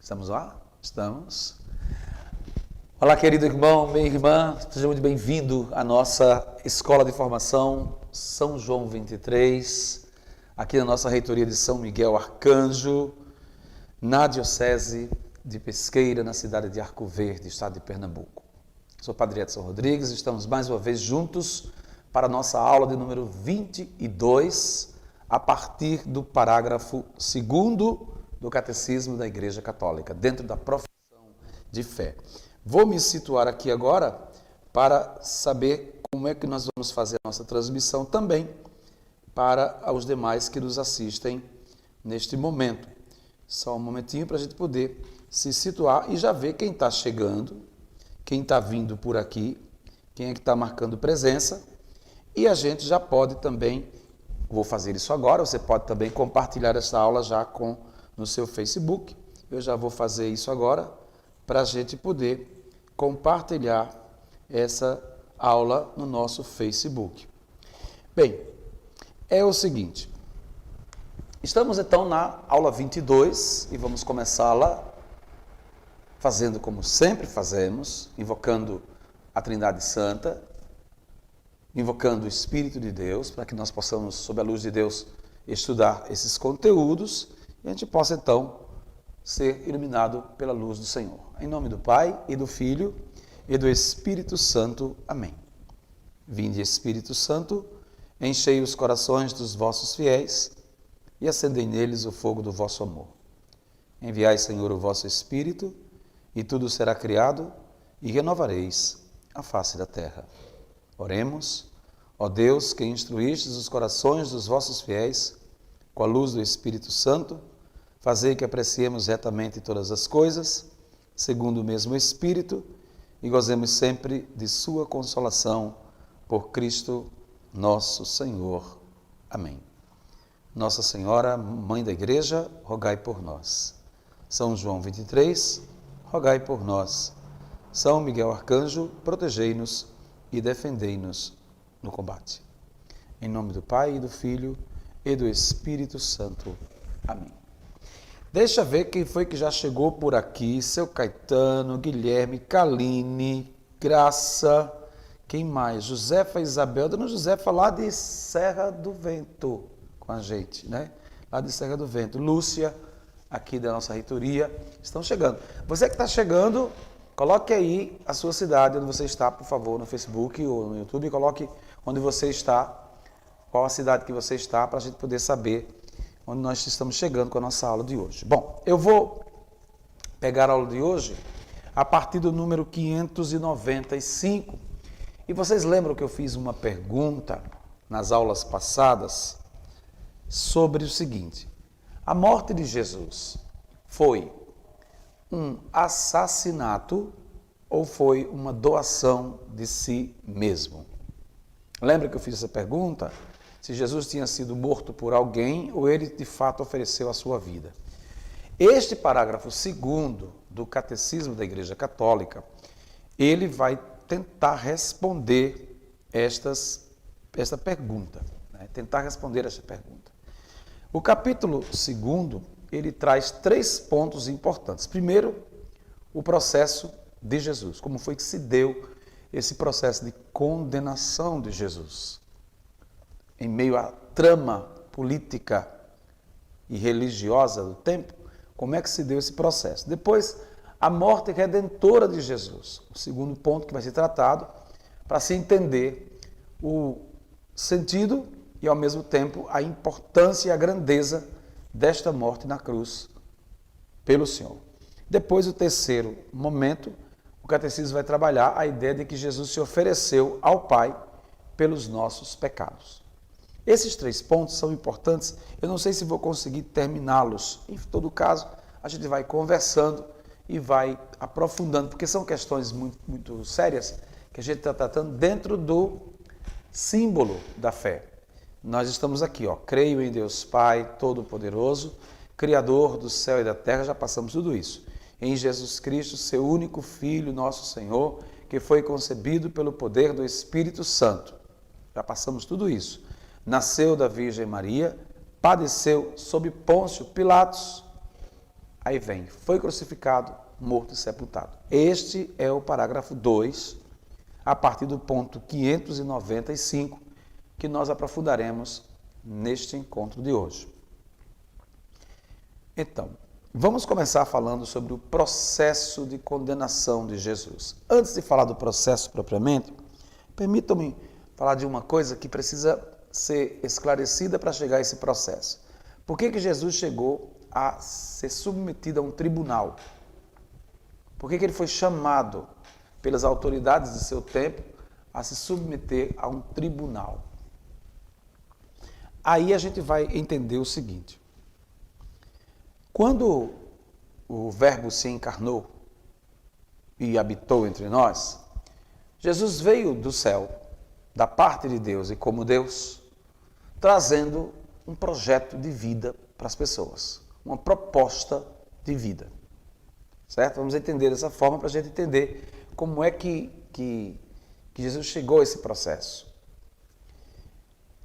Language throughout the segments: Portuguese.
Estamos lá? Estamos. Olá, querido irmão, minha irmã, seja muito bem-vindo à nossa Escola de Formação São João 23, aqui na nossa reitoria de São Miguel Arcanjo, na Diocese de Pesqueira, na cidade de Arco Verde, estado de Pernambuco. Sou Padre Edson Rodrigues, estamos mais uma vez juntos para a nossa aula de número 22, a partir do parágrafo 2º do Catecismo da Igreja Católica, dentro da profissão de fé. Vou me situar aqui agora para saber como é que nós vamos fazer a nossa transmissão também para os demais que nos assistem neste momento. Só um momentinho para a gente poder se situar e já ver quem está chegando, quem está vindo por aqui, quem é que está marcando presença. E a gente já pode também, vou fazer isso agora, você pode também compartilhar essa aula já no seu Facebook. Eu já vou fazer isso agora para a gente poder compartilhar essa aula no nosso Facebook. Bem, é o seguinte, estamos então na aula 22 e vamos começá-la fazendo como sempre fazemos, invocando a Trindade Santa, invocando o Espírito de Deus, para que nós possamos, sob a luz de Deus, estudar esses conteúdos e a gente possa, então, ser iluminado pela luz do Senhor. Em nome do Pai, e do Filho, e do Espírito Santo. Amém. Vinde, Espírito Santo, enchei os corações dos vossos fiéis e acendei neles o fogo do vosso amor. Enviai, Senhor, o vosso Espírito, e tudo será criado, e renovareis a face da terra. Oremos. Ó Deus, que instruístes os corações dos vossos fiéis com a luz do Espírito Santo, fazei que apreciemos retamente todas as coisas, segundo o mesmo Espírito, e gozemos sempre de sua consolação, por Cristo nosso Senhor. Amém. Nossa Senhora, Mãe da Igreja, rogai por nós. São João 23, rogai por nós. São Miguel Arcanjo, protegei-nos e defendei-nos no combate. Em nome do Pai, e do Filho, e do Espírito Santo. Amém. Deixa eu ver quem foi que já chegou por aqui. Seu Caetano, Guilherme, Kaline, Graça, quem mais? Josefa Isabel, dona Josefa lá de Serra do Vento com a gente, né? Lá de Serra do Vento. Lúcia, aqui da nossa reitoria, estão chegando. Você que está chegando, coloque aí a sua cidade, onde você está, por favor, no Facebook ou no YouTube, coloque onde você está, qual a cidade que você está, para a gente poder saber onde nós estamos chegando com a nossa aula de hoje. Bom, eu vou pegar a aula de hoje a partir do número 595. E vocês lembram que eu fiz uma pergunta nas aulas passadas sobre o seguinte: a morte de Jesus foi um assassinato ou foi uma doação de si mesmo? Lembra que eu fiz essa pergunta? Se Jesus tinha sido morto por alguém ou ele de fato ofereceu a sua vida. Este parágrafo 2º do Catecismo da Igreja Católica, ele vai tentar responder esta pergunta, né? Tentar responder esta pergunta. O capítulo 2º, ele traz 3 pontos importantes. Primeiro, o processo de Jesus, como foi que se deu esse processo de condenação de Jesus. Em meio à trama política e religiosa do tempo, como é que se deu esse processo? Depois, a morte redentora de Jesus, o segundo ponto que vai ser tratado, para se entender o sentido e, ao mesmo tempo, a importância e a grandeza desta morte na cruz pelo Senhor. Depois, o terceiro momento, o catecismo vai trabalhar a ideia de que Jesus se ofereceu ao Pai pelos nossos pecados. Esses 3 pontos são importantes, eu não sei se vou conseguir terminá-los. Em todo caso, a gente vai conversando e vai aprofundando, porque são questões muito sérias que a gente está tratando dentro do símbolo da fé. Nós estamos aqui, creio em Deus Pai Todo-Poderoso, Criador do céu e da terra, já passamos tudo isso. Em Jesus Cristo, seu único Filho, nosso Senhor, que foi concebido pelo poder do Espírito Santo. Já passamos tudo isso. Nasceu da Virgem Maria, padeceu sob Pôncio Pilatos, aí vem, foi crucificado, morto e sepultado. Este é o parágrafo 2, a partir do ponto 595, que nós aprofundaremos neste encontro de hoje. Então, vamos começar falando sobre o processo de condenação de Jesus. Antes de falar do processo propriamente, permitam-me falar de uma coisa que precisa ser esclarecida para chegar a esse processo. Por que Jesus chegou a ser submetido a um tribunal? Por que ele foi chamado pelas autoridades de seu tempo a se submeter a um tribunal? Aí a gente vai entender o seguinte. Quando o Verbo se encarnou e habitou entre nós, Jesus veio do céu, da parte de Deus e como Deus, trazendo um projeto de vida para as pessoas, uma proposta de vida. Certo? Vamos entender dessa forma para a gente entender como é que Jesus chegou a esse processo.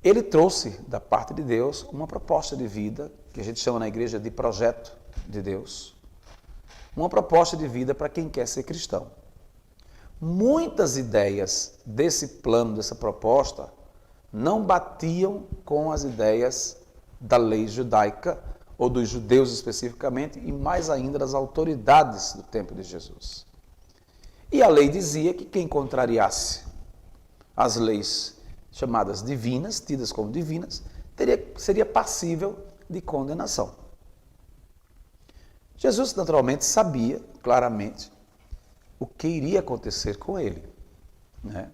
Ele trouxe da parte de Deus uma proposta de vida, que a gente chama na igreja de projeto de Deus, uma proposta de vida para quem quer ser cristão. Muitas ideias desse plano, dessa proposta, não batiam com as ideias da lei judaica, ou dos judeus especificamente, e mais ainda das autoridades do tempo de Jesus. E a lei dizia que quem contrariasse as leis chamadas divinas, tidas como divinas, seria passível de condenação. Jesus, naturalmente, sabia claramente o que iria acontecer com ele, né?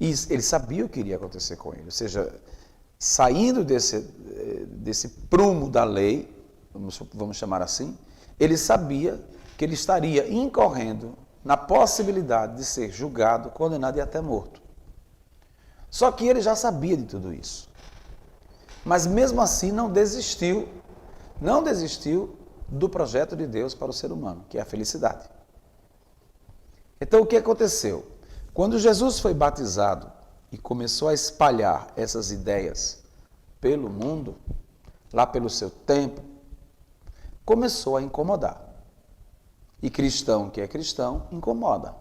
E ele sabia o que iria acontecer com ele, ou seja, saindo desse prumo da lei, vamos chamar assim, ele sabia que ele estaria incorrendo na possibilidade de ser julgado, condenado e até morto. Só que ele já sabia de tudo isso. Mas mesmo assim não desistiu do projeto de Deus para o ser humano, que é a felicidade. Então o que aconteceu? Quando Jesus foi batizado e começou a espalhar essas ideias pelo mundo, lá pelo seu tempo, começou a incomodar. E cristão que é cristão, incomoda.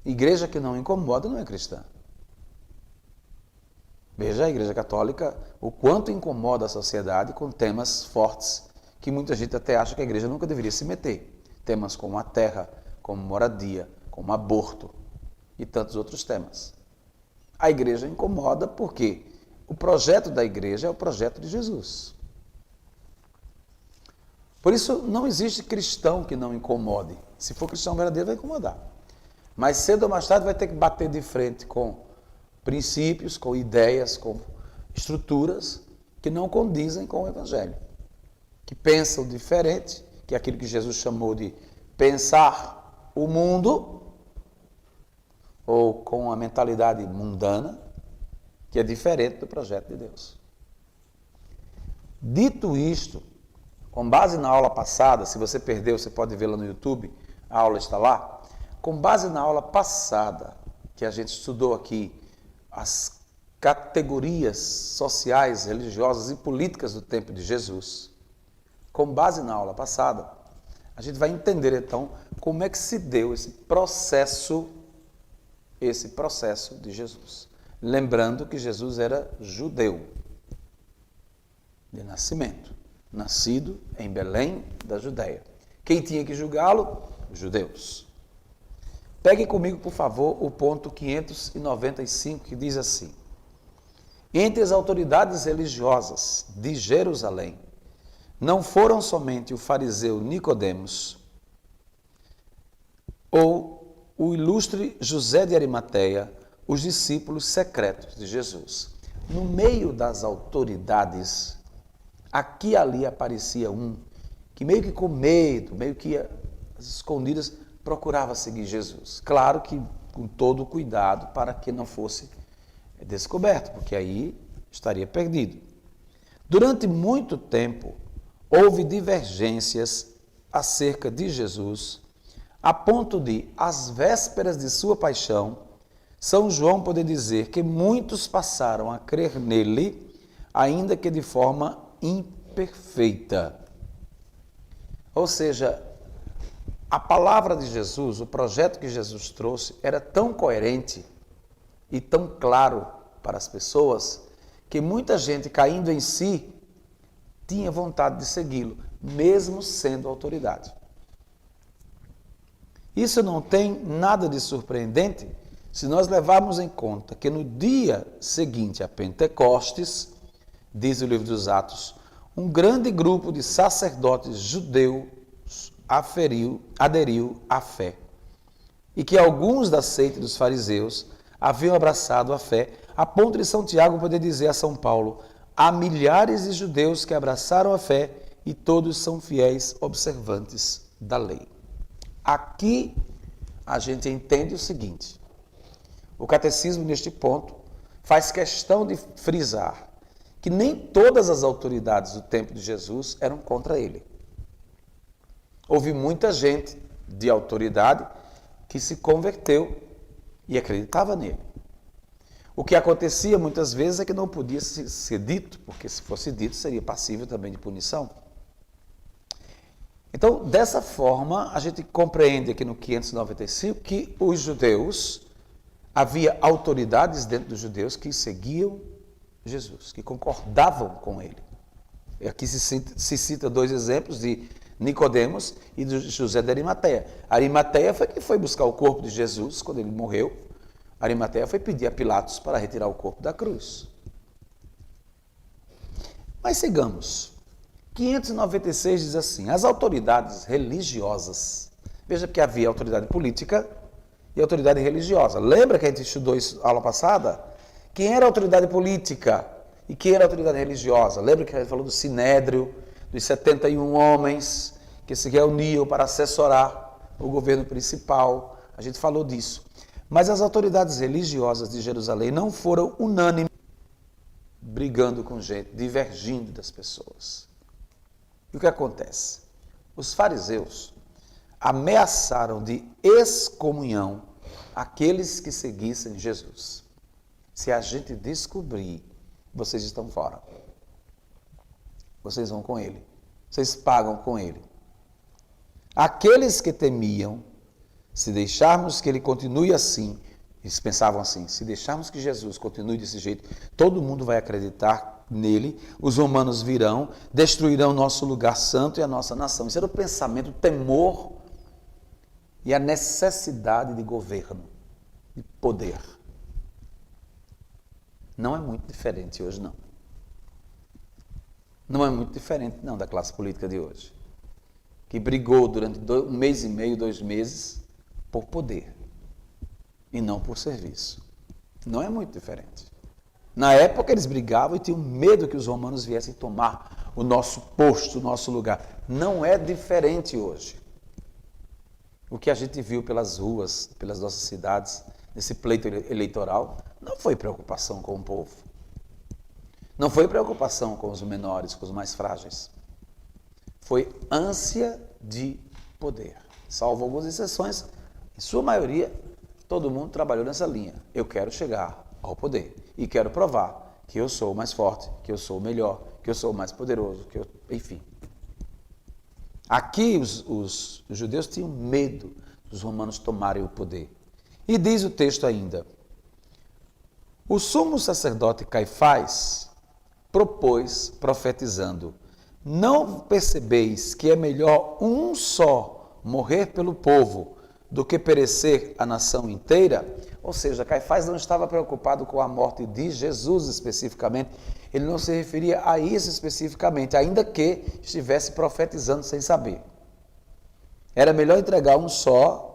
Igreja que não incomoda não é cristã. Veja a Igreja Católica, o quanto incomoda a sociedade com temas fortes, que muita gente até acha que a igreja nunca deveria se meter. Temas como a terra, como moradia, como aborto e tantos outros temas. A igreja incomoda porque o projeto da igreja é o projeto de Jesus. Por isso, não existe cristão que não incomode. Se for cristão verdadeiro, vai incomodar. Mas cedo ou mais tarde vai ter que bater de frente com princípios, com ideias, com estruturas que não condizem com o Evangelho. Que pensam diferente, que é aquilo que Jesus chamou de pensar o mundo, ou com a mentalidade mundana, que é diferente do projeto de Deus. Dito isto, com base na aula passada, se você perdeu, você pode vê-la no YouTube, a aula está lá. Com base na aula passada, que a gente estudou aqui, as categorias sociais, religiosas e políticas do tempo de Jesus, com base na aula passada, a gente vai entender então como é que se deu esse processo de Jesus. Lembrando que Jesus era judeu, de nascimento, nascido em Belém da Judéia. Quem tinha que julgá-lo? Os judeus. Pegue comigo, por favor, o ponto 595, que diz assim: entre as autoridades religiosas de Jerusalém, não foram somente o fariseu Nicodemos ou o ilustre José de Arimateia, os discípulos secretos de Jesus. No meio das autoridades, aqui e ali aparecia um que meio que com medo, meio que às escondidas, procurava seguir Jesus. Claro que com todo o cuidado para que não fosse descoberto, porque aí estaria perdido. Durante muito tempo, houve divergências acerca de Jesus, a ponto de, às vésperas de sua paixão, São João poder dizer que muitos passaram a crer nele, ainda que de forma imperfeita. Ou seja, a palavra de Jesus, o projeto que Jesus trouxe, era tão coerente e tão claro para as pessoas, que muita gente caindo em si, tinha vontade de segui-lo, mesmo sendo autoridade. Isso não tem nada de surpreendente se nós levarmos em conta que no dia seguinte a Pentecostes, diz o livro dos Atos, um grande grupo de sacerdotes judeus aderiu à fé, e que alguns da seita dos fariseus haviam abraçado a fé, a ponto de São Tiago poder dizer a São Paulo: há milhares de judeus que abraçaram a fé e todos são fiéis observantes da lei. Aqui a gente entende o seguinte: o catecismo neste ponto faz questão de frisar que nem todas as autoridades do tempo de Jesus eram contra ele. Houve muita gente de autoridade que se converteu e acreditava nele. O que acontecia muitas vezes é que não podia ser dito, porque se fosse dito seria passível também de punição. Então, dessa forma, a gente compreende aqui no 595 que os judeus, havia autoridades dentro dos judeus que seguiam Jesus, que concordavam com ele. E aqui se cita dois exemplos de Nicodemos e de José de Arimateia. Arimateia foi quem foi buscar o corpo de Jesus quando ele morreu. Arimateia foi pedir a Pilatos para retirar o corpo da cruz. Mas sigamos. 596 diz assim: as autoridades religiosas, veja que havia autoridade política e autoridade religiosa. Lembra que a gente estudou isso na aula passada? Quem era a autoridade política e quem era a autoridade religiosa? Lembra que a gente falou do Sinédrio, dos 71 homens que se reuniam para assessorar o governo principal? A gente falou disso. Mas as autoridades religiosas de Jerusalém não foram unânimes, brigando com gente, divergindo das pessoas. E o que acontece? Os fariseus ameaçaram de excomunhão aqueles que seguissem Jesus. Se a gente descobrir, vocês estão fora. Vocês vão com ele. Vocês pagam com ele. Aqueles que temiam, se deixarmos que ele continue assim, eles pensavam assim: se deixarmos que Jesus continue desse jeito, todo mundo vai acreditar nele, os romanos virão, destruirão nosso lugar santo e a nossa nação. Isso era o pensamento, o temor e a necessidade de governo, de poder. Não é muito diferente hoje, não. Não é muito diferente, não, da classe política de hoje, que brigou durante um mês e meio, 2 meses, por poder e não por serviço. Não é muito diferente. Na época eles brigavam e tinham medo que os romanos viessem tomar o nosso posto, o nosso lugar. Não é diferente hoje. O que a gente viu pelas ruas, pelas nossas cidades, nesse pleito eleitoral, não foi preocupação com o povo. Não foi preocupação com os menores, com os mais frágeis. Foi ânsia de poder. Salvo algumas exceções, em sua maioria, todo mundo trabalhou nessa linha. Eu quero chegar ao poder e quero provar que eu sou o mais forte, que eu sou o melhor, que eu sou o mais poderoso, enfim. Aqui os judeus tinham medo dos romanos tomarem o poder. E diz o texto ainda: o sumo sacerdote Caifás propôs, profetizando: não percebeis que é melhor um só morrer pelo povo do que perecer a nação inteira? Ou seja, Caifás não estava preocupado com a morte de Jesus especificamente, ele não se referia a isso especificamente, ainda que estivesse profetizando sem saber. Era melhor entregar um só,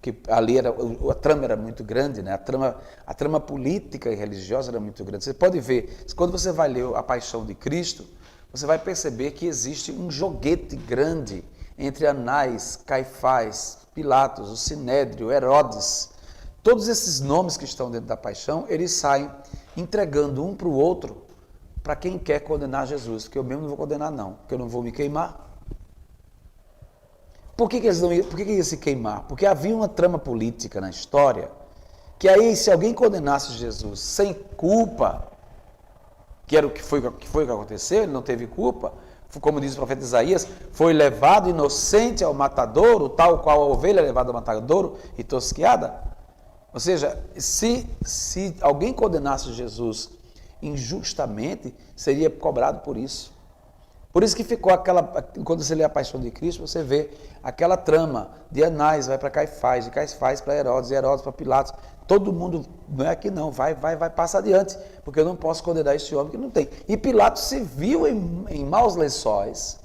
que ali a trama era muito grande, né? A trama política e religiosa era muito grande. Você pode ver, quando você vai ler a Paixão de Cristo, você vai perceber que existe um joguete grande entre Anás, Caifás, Pilatos, o Sinédrio, Herodes. Todos esses nomes que estão dentro da Paixão, eles saem entregando um para o outro, para quem quer condenar Jesus, porque eu mesmo não vou condenar não, porque eu não vou me queimar. Por que eles não iam, por que ia se queimar? Porque havia uma trama política na história, que aí se alguém condenasse Jesus sem culpa, que era o que foi o que aconteceu, ele não teve culpa, como diz o profeta Isaías, foi levado inocente ao matadouro, tal qual a ovelha é levada ao matadouro e tosquiada. Ou seja, se alguém condenasse Jesus injustamente, seria cobrado por isso. Por isso que ficou quando você lê a Paixão de Cristo, você vê aquela trama de Anás vai para Caifás, de Caifás para Herodes, de Herodes para Pilatos. Todo mundo, não é aqui não, vai, passa adiante, porque eu não posso condenar esse homem que não tem. E Pilatos se viu em maus lençóis,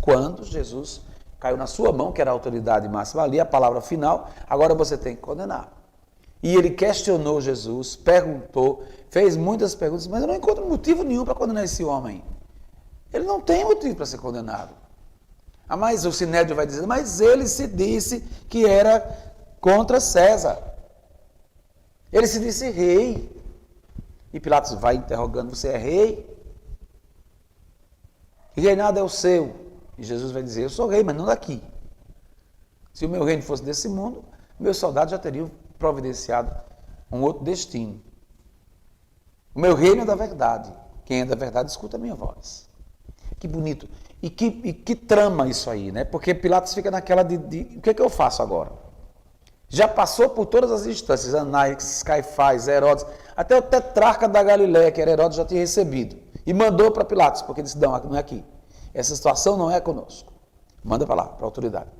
quando Jesus caiu na sua mão, que era a autoridade máxima ali, a palavra final, agora você tem que condenar. E ele questionou Jesus, perguntou, fez muitas perguntas, mas eu não encontro motivo nenhum para condenar esse homem. Ele não tem motivo para ser condenado. Mas o Sinédrio vai dizer, mas ele se disse que era contra César. Ele se disse rei. E Pilatos vai interrogando, você é rei? E reinado é o seu. E Jesus vai dizer, eu sou rei, mas não daqui. Se o meu reino fosse desse mundo, meus soldados já teriam providenciado um outro destino. O meu reino é da verdade. Quem é da verdade escuta a minha voz. Que bonito. E que trama isso aí, né? Porque Pilatos fica naquela de o que é que eu faço agora? Já passou por todas as instâncias, Anás, Caifás, Herodes, até o tetrarca da Galileia, que era Herodes, já tinha recebido. E mandou para Pilatos, porque disse, não é aqui. Essa situação não é conosco. Manda para lá, para a autoridade.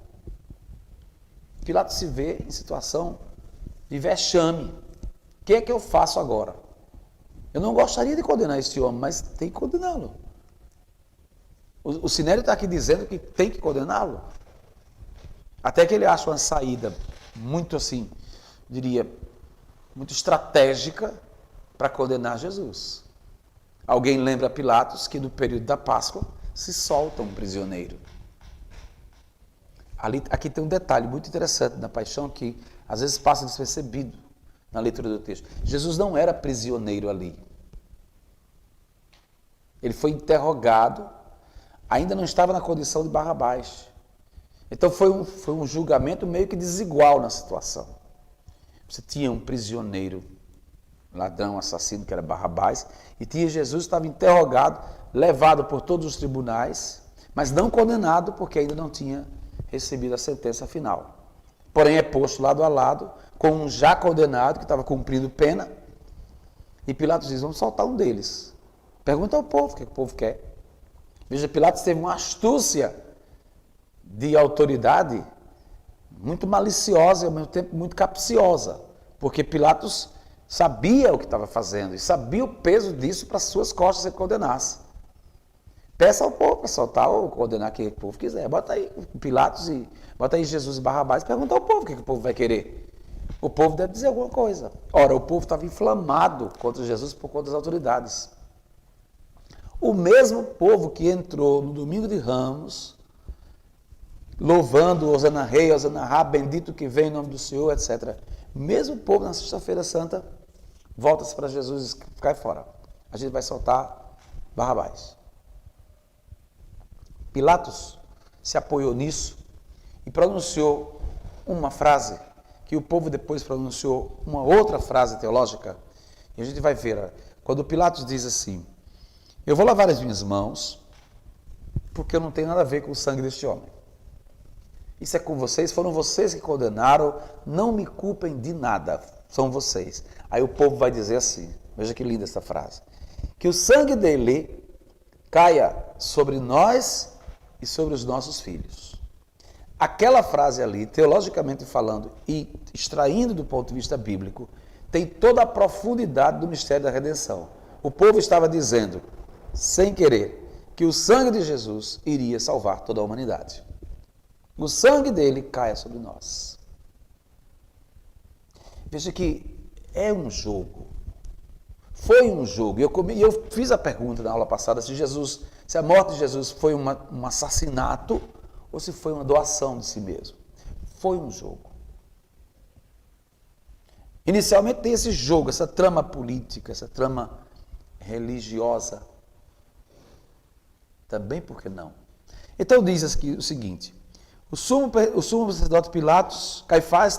Pilatos se vê em situação de vexame. O que é que eu faço agora? Eu não gostaria de condenar este homem, mas tem que condená-lo. O Sinédrio está aqui dizendo que tem que condená-lo. Até que ele acha uma saída muito assim, diria, muito estratégica para condenar Jesus. Alguém lembra a Pilatos que no período da Páscoa se solta um prisioneiro. Aqui tem um detalhe muito interessante na Paixão que às vezes passa despercebido na leitura do texto. Jesus não era prisioneiro ali. Ele foi interrogado, ainda não estava na condição de Barrabás. Então foi um julgamento meio que desigual na situação. Você tinha um prisioneiro, ladrão, assassino, que era Barrabás, e tinha Jesus que estava interrogado, levado por todos os tribunais, mas não condenado porque ainda não tinha recebido a sentença final. Porém é posto lado a lado com um já condenado que estava cumprindo pena, e Pilatos diz, vamos soltar um deles. Pergunta ao povo o que o povo quer. Veja, Pilatos teve uma astúcia de autoridade muito maliciosa e ao mesmo tempo muito capciosa, porque Pilatos sabia o que estava fazendo e sabia o peso disso para suas costas se ele condenasse. Peça ao povo para soltar ou condenar quem o povo quiser. Bota aí Pilatos e bota aí Jesus e Barrabás e pergunta ao povo o que o povo vai querer. O povo deve dizer alguma coisa. Ora, o povo estava inflamado contra Jesus por conta das autoridades. O mesmo povo que entrou no domingo de Ramos, louvando Hosana Rei, Hosana Rá, bendito que vem em nome do Senhor, etc. O mesmo povo na sexta-feira santa volta-se para Jesus e cai fora. A gente vai soltar Barrabás. Pilatos se apoiou nisso e pronunciou uma frase que o povo depois pronunciou uma outra frase teológica. E a gente vai ver, quando Pilatos diz assim, eu vou lavar as minhas mãos porque eu não tenho nada a ver com o sangue deste homem. Isso é com vocês, foram vocês que condenaram, não me culpem de nada, são vocês. Aí o povo vai dizer assim, veja que linda essa frase, que o sangue dele caia sobre nós e sobre os nossos filhos. Aquela frase ali, teologicamente falando e extraindo do ponto de vista bíblico, tem toda a profundidade do mistério da redenção. O povo estava dizendo, sem querer, que o sangue de Jesus iria salvar toda a humanidade. O sangue dele caia sobre nós. Veja que é um jogo. Foi um jogo. E eu fiz a pergunta na aula passada se a morte de Jesus foi um assassinato ou se foi uma doação de si mesmo. Foi um jogo. Inicialmente tem esse jogo, essa trama política, essa trama religiosa. Também por que não? Então diz aqui o seguinte, o sumo sacerdote Caifás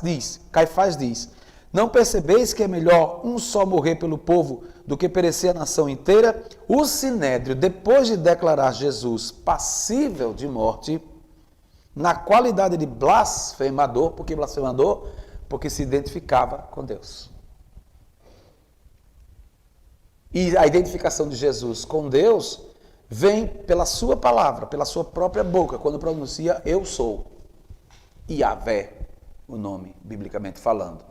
diz, não percebeis que é melhor um só morrer pelo povo do que perecer a nação inteira? O Sinédrio, depois de declarar Jesus passível de morte, na qualidade de blasfemador, por que blasfemador? Porque se identificava com Deus. E a identificação de Jesus com Deus vem pela sua palavra, pela sua própria boca, quando pronuncia eu sou. Yahvé, o nome, biblicamente falando.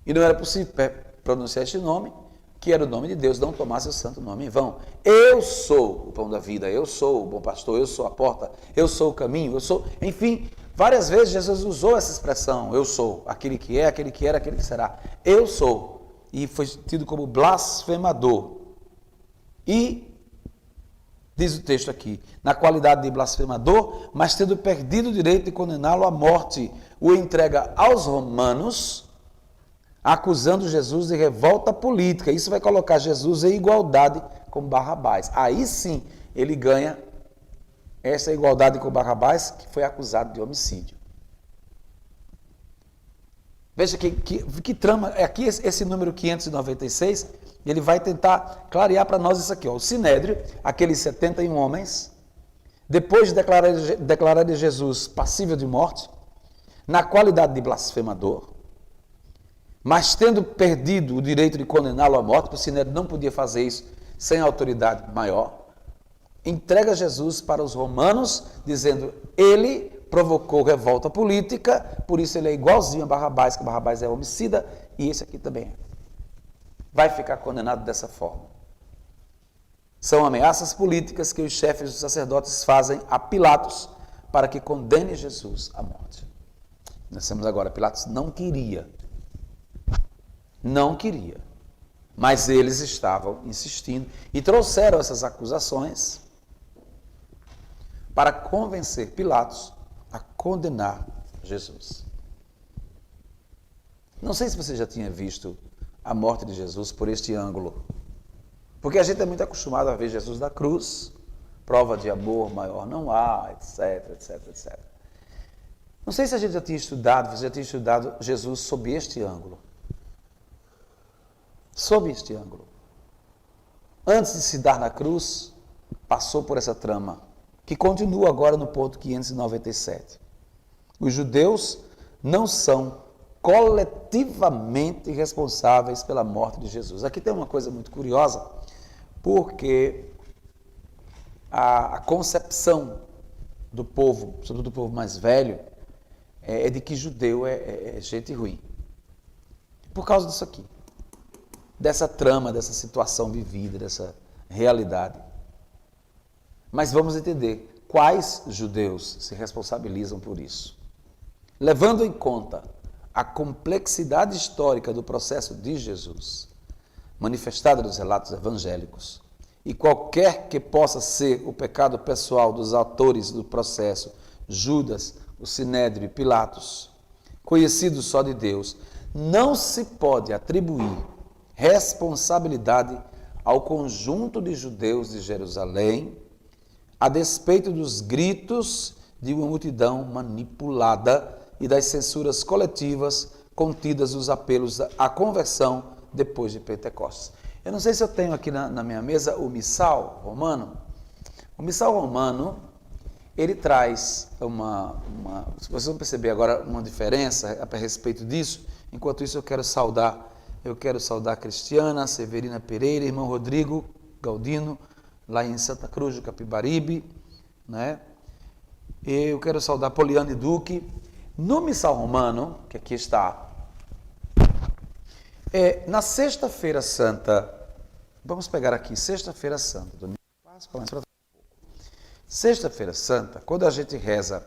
E não era possível pronunciar este nome, que era o nome de Deus, não tomasse o santo nome em vão. Eu sou o pão da vida, eu sou o bom pastor, eu sou a porta, eu sou o caminho, eu sou... Enfim, várias vezes Jesus usou essa expressão, eu sou, aquele que é, aquele que era, aquele que será. Eu sou. E foi tido como blasfemador. E, diz o texto aqui, na qualidade de blasfemador, mas tendo perdido o direito de condená-lo à morte, o entrega aos romanos, acusando Jesus de revolta política. Isso vai colocar Jesus em igualdade com Barrabás. Aí sim, ele ganha essa igualdade com Barrabás, que foi acusado de homicídio. Veja que trama, aqui esse número 596, ele vai tentar clarear para nós isso aqui. Ó. O Sinédrio, aqueles 71 homens, depois de declarar de Jesus passível de morte, na qualidade de blasfemador, mas tendo perdido o direito de condená-lo à morte, porque o Sinédrio não podia fazer isso sem autoridade maior, entrega Jesus para os romanos, dizendo, ele provocou revolta política, por isso ele é igualzinho a Barrabás, que Barrabás é homicida, e esse aqui também é. Vai ficar condenado dessa forma. São ameaças políticas que os chefes dos sacerdotes fazem a Pilatos para que condene Jesus à morte. Nós temos agora, Pilatos não queria, mas eles estavam insistindo e trouxeram essas acusações para convencer Pilatos a condenar Jesus. Não sei se você já tinha visto a morte de Jesus por este ângulo, porque a gente é muito acostumado a ver Jesus na cruz, prova de amor maior não há, etc, etc, etc. Não sei se a gente já tinha estudado Jesus sob este ângulo. Sob este ângulo. Antes de se dar na cruz, passou por essa trama, que continua agora no ponto 597. Os judeus não são coletivamente responsáveis pela morte de Jesus. Aqui tem uma coisa muito curiosa, porque a concepção do povo, sobretudo do povo mais velho, é de que judeu é gente ruim. Por causa disso aqui. Dessa trama, dessa situação vivida, dessa realidade. Mas vamos entender quais judeus se responsabilizam por isso. Levando em conta a complexidade histórica do processo de Jesus, manifestada nos relatos evangélicos, e qualquer que possa ser o pecado pessoal dos autores do processo, Judas, o Sinédrio e Pilatos, conhecidos só de Deus, não se pode atribuir responsabilidade ao conjunto de judeus de Jerusalém, a despeito dos gritos de uma multidão manipulada e das censuras coletivas contidas nos apelos à conversão depois de Pentecostes. Eu não sei se eu tenho aqui na minha mesa o missal romano. O missal romano, ele traz se vocês vão perceber agora uma diferença a respeito disso. Enquanto isso eu quero saudar a Cristiana, Severina Pereira, irmão Rodrigo Galdino, lá em Santa Cruz do Capibaribe, né? Eu quero saudar Poliane Duque. No missal romano, que aqui está, Na Sexta-feira Santa, vamos pegar aqui, Sexta-feira Santa, domingo de Páscoa, mas Sexta-feira Santa, quando a gente reza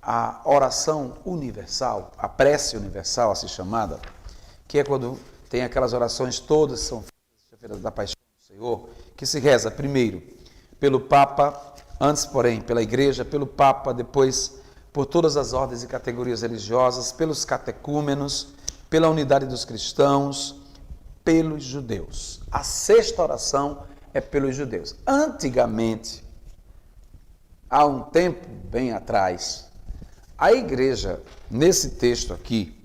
a oração universal, a prece universal, assim chamada, que é quando tem aquelas orações todas, são Sexta-feira da Paixão do Senhor, que se reza primeiro pelo Papa, antes, porém, pela Igreja, pelo Papa, depois por todas as ordens e categorias religiosas, pelos catecúmenos, pela unidade dos cristãos, pelos judeus. A sexta oração é pelos judeus. Antigamente, há um tempo bem atrás, a Igreja, nesse texto aqui,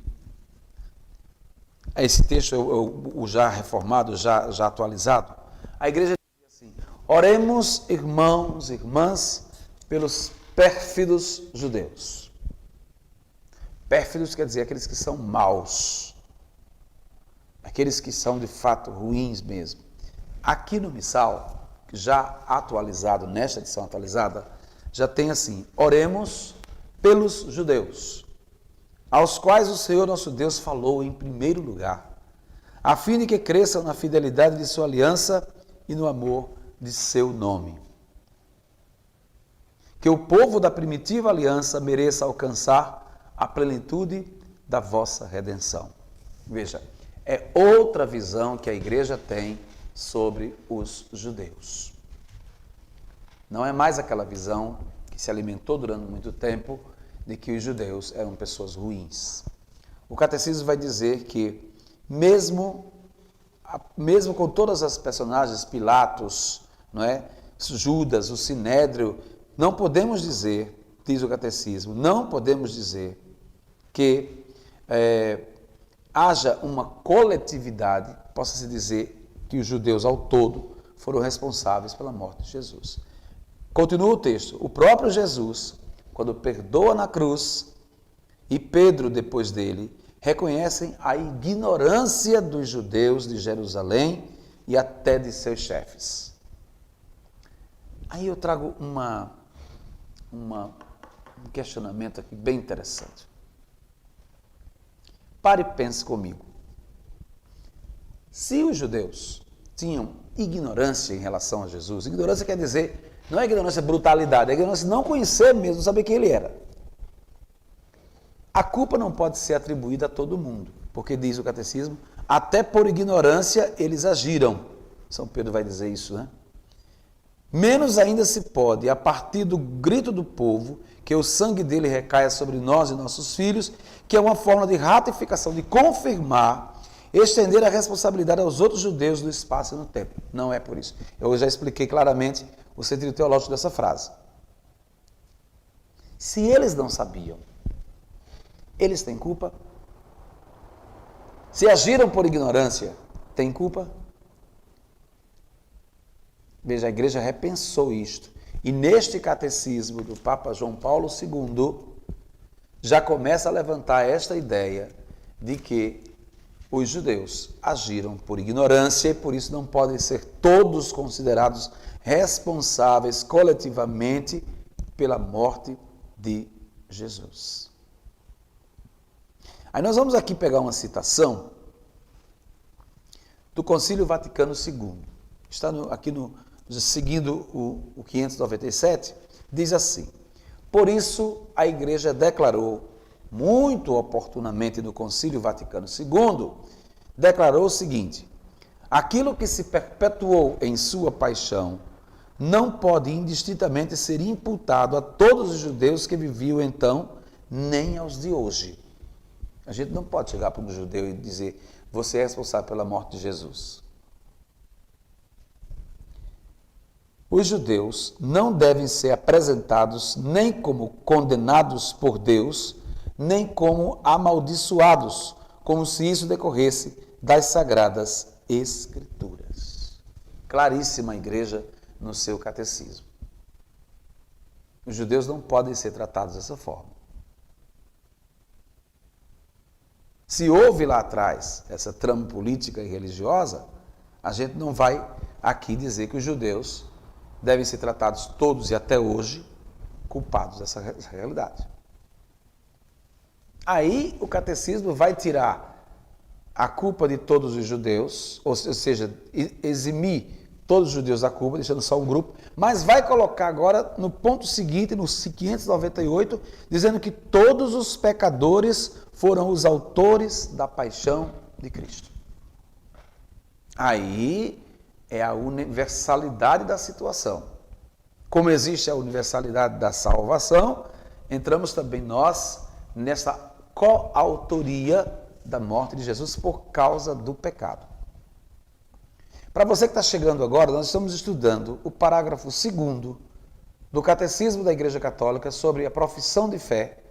esse texto o já reformado, já atualizado, a Igreja diz assim: oremos, irmãos e irmãs, pelos pérfidos judeus. Pérfidos quer dizer aqueles que são maus, aqueles que são de fato ruins mesmo. Aqui no missal, já atualizado, nesta edição atualizada, já tem assim: oremos pelos judeus, aos quais o Senhor nosso Deus falou em primeiro lugar, a fim de que cresçam na fidelidade de sua aliança e no amor de seu nome. Que o povo da primitiva aliança mereça alcançar a plenitude da vossa redenção. Veja, é outra visão que a Igreja tem sobre os judeus. Não é mais aquela visão que se alimentou durante muito tempo de que os judeus eram pessoas ruins. O catecismo vai dizer que mesmo com todas as personagens, Pilatos, não é? Judas, o Sinédrio, não podemos dizer, diz o catecismo, não podemos dizer que haja uma coletividade, possa-se dizer que os judeus ao todo foram responsáveis pela morte de Jesus. Continua o texto: o próprio Jesus, quando perdoa na cruz, e Pedro depois dele, reconhecem a ignorância dos judeus de Jerusalém e até de seus chefes. Aí eu trago um questionamento aqui bem interessante. Pare e pense comigo. Se os judeus tinham ignorância em relação a Jesus, ignorância quer dizer, não é ignorância brutalidade, é ignorância não conhecer mesmo, não saber quem ele era. A culpa não pode ser atribuída a todo mundo, porque diz o catecismo, até por ignorância eles agiram. São Pedro vai dizer isso, né? Menos ainda se pode, a partir do grito do povo, que o sangue dele recaia sobre nós e nossos filhos, que é uma forma de ratificação, de confirmar, estender a responsabilidade aos outros judeus do espaço e no tempo. Não é por isso. Eu já expliquei claramente o sentido teológico dessa frase. Se eles não sabiam, eles têm culpa? Se agiram por ignorância, têm culpa? Veja, a Igreja repensou isto. E neste catecismo do Papa João Paulo II, já começa a levantar esta ideia de que os judeus agiram por ignorância e por isso não podem ser todos considerados responsáveis coletivamente pela morte de Jesus. Aí nós vamos aqui pegar uma citação do Concílio Vaticano II. Está seguindo o 597, diz assim: por isso a Igreja declarou, muito oportunamente no Concílio Vaticano II, declarou o seguinte: aquilo que se perpetuou em sua paixão não pode indistintamente ser imputado a todos os judeus que viviam então, nem aos de hoje. A gente não pode chegar para um judeu e dizer, você é responsável pela morte de Jesus. Os judeus não devem ser apresentados nem como condenados por Deus, nem como amaldiçoados, como se isso decorresse das Sagradas Escrituras. Claríssima a Igreja no seu catecismo. Os judeus não podem ser tratados dessa forma. Se houve lá atrás essa trama política e religiosa, a gente não vai aqui dizer que os judeus devem ser tratados todos e até hoje culpados dessa realidade. Aí o catecismo vai tirar a culpa de todos os judeus, ou seja, eximir todos os judeus da culpa, deixando só um grupo, mas vai colocar agora no ponto seguinte, no 598, dizendo que todos os pecadores foram os autores da paixão de Cristo. Aí é a universalidade da situação. Como existe a universalidade da salvação, entramos também nós nessa coautoria da morte de Jesus por causa do pecado. Para você que está chegando agora, nós estamos estudando o parágrafo 2º do Catecismo da Igreja Católica sobre a profissão de fé,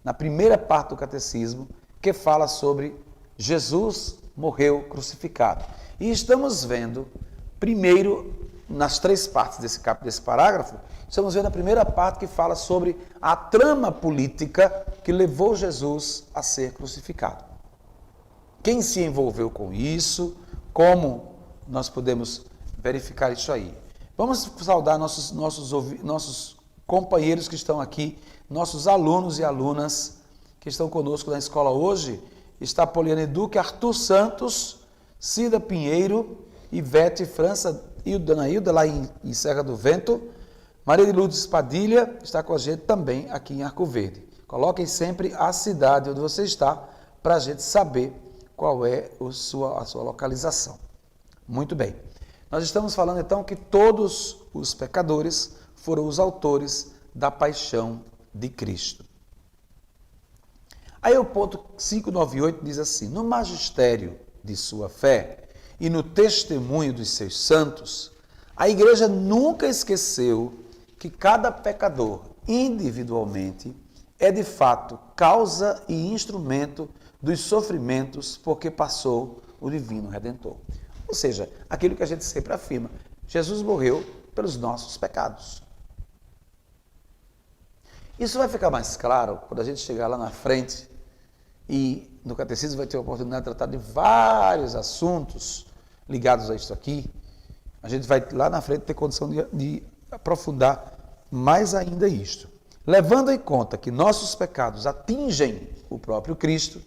na primeira parte do Catecismo, que fala sobre Jesus morreu crucificado. E estamos vendo, primeiro, nas 3 partes desse parágrafo, estamos vendo a primeira parte que fala sobre a trama política que levou Jesus a ser crucificado. Quem se envolveu com isso, como nós podemos verificar isso aí. Vamos saudar nossos companheiros que estão aqui, nossos alunos e alunas que estão conosco na escola hoje. Está Poliana Duque, Arthur Santos, Cida Pinheiro, Ivete França, Dona Hilda, lá em Serra do Vento. Maria de Lourdes Padilha está com a gente também aqui em Arco Verde. Coloquem sempre a cidade onde você está para a gente saber qual é a sua localização. Muito bem. Nós estamos falando então que todos os pecadores foram os autores da paixão de Cristo. Aí o ponto 598 diz assim: no magistério de sua fé e no testemunho dos seus santos, a Igreja nunca esqueceu que cada pecador, individualmente, é de fato causa e instrumento dos sofrimentos porque passou o Divino Redentor. Ou seja, aquilo que a gente sempre afirma, Jesus morreu pelos nossos pecados. Isso vai ficar mais claro quando a gente chegar lá na frente e no Catecismo vai ter a oportunidade de tratar de vários assuntos ligados a isso aqui. A gente vai lá na frente ter condição de aprofundar mais ainda isto. Levando em conta que nossos pecados atingem o próprio Cristo,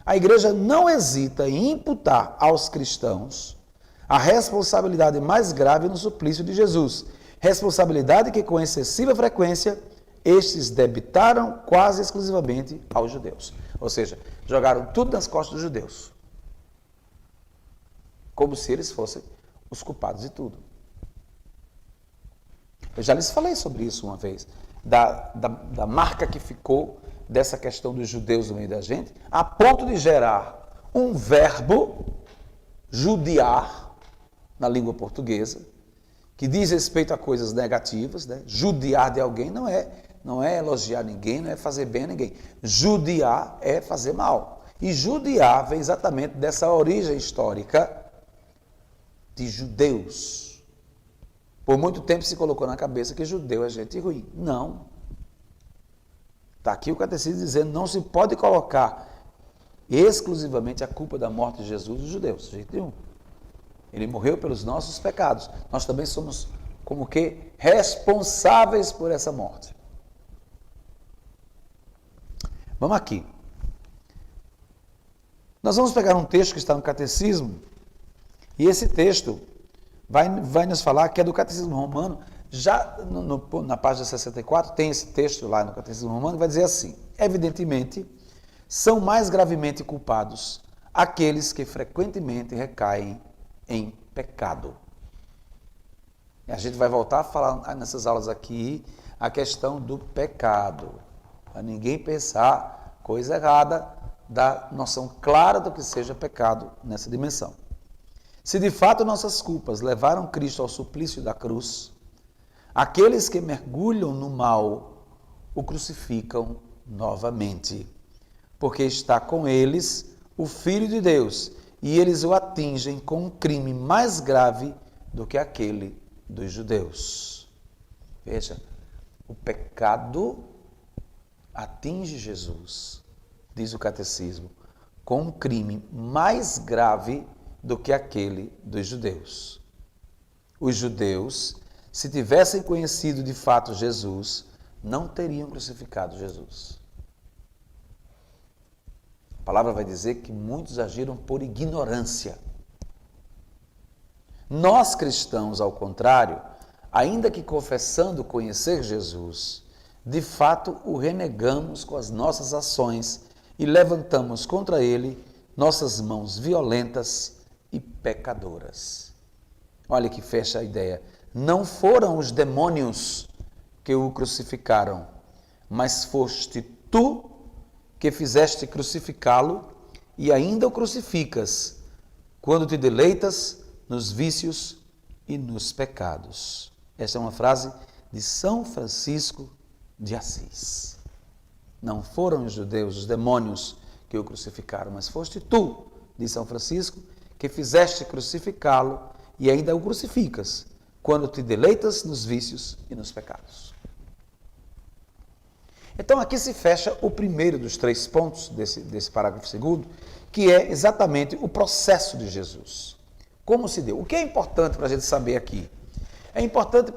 a Igreja não hesita em imputar aos cristãos a responsabilidade mais grave no suplício de Jesus, responsabilidade que com excessiva frequência estes debitaram quase exclusivamente aos judeus. Ou seja, jogaram tudo nas costas dos judeus, como se eles fossem os culpados de tudo. Eu já lhes falei sobre isso uma vez, da marca que ficou dessa questão dos judeus no meio da gente, a ponto de gerar um verbo, judiar, na língua portuguesa, que diz respeito a coisas negativas, né? Judiar de alguém não é elogiar ninguém, não é fazer bem a ninguém. Judiar é fazer mal. E judiar vem exatamente dessa origem histórica de judeus. Por muito tempo se colocou na cabeça que judeu é gente ruim. Não. Está aqui o Catecismo dizendo, não se pode colocar exclusivamente a culpa da morte de Jesus dos judeus, de jeito nenhum. Ele morreu pelos nossos pecados. Nós também somos, como que, responsáveis por essa morte. Vamos aqui. Nós vamos pegar um texto que está no Catecismo, e esse texto vai nos falar que é do Catecismo Romano. Já na página 64, tem esse texto lá no Catecismo Romano, que vai dizer assim: evidentemente, são mais gravemente culpados aqueles que frequentemente recaem em pecado. E a gente vai voltar a falar nessas aulas aqui a questão do pecado, para ninguém pensar coisa errada, da noção clara do que seja pecado nessa dimensão. Se de fato nossas culpas levaram Cristo ao suplício da cruz, aqueles que mergulham no mal o crucificam novamente, porque está com eles o Filho de Deus, e eles o atingem com um crime mais grave do que aquele dos judeus. Veja, o pecado atinge Jesus, diz o Catecismo, com um crime mais grave do que aquele dos judeus. Os judeus, se tivessem conhecido de fato Jesus, não teriam crucificado Jesus. A palavra vai dizer que muitos agiram por ignorância. Nós cristãos, ao contrário, ainda que confessando conhecer Jesus, de fato o renegamos com as nossas ações e levantamos contra ele nossas mãos violentas e pecadoras. Olha que fecha a ideia. Não foram os demônios que o crucificaram, mas foste tu que fizeste crucificá-lo e ainda o crucificas, quando te deleitas nos vícios e nos pecados. Esta é uma frase de São Francisco de Assis. Não foram os judeus, os demônios que o crucificaram, mas foste tu, diz São Francisco, que fizeste crucificá-lo e ainda o crucificas, quando te deleitas nos vícios e nos pecados. Então aqui se fecha o primeiro dos 3 pontos desse parágrafo segundo, que é exatamente o processo de Jesus. Como se deu? O que é importante para a gente saber aqui? É importante,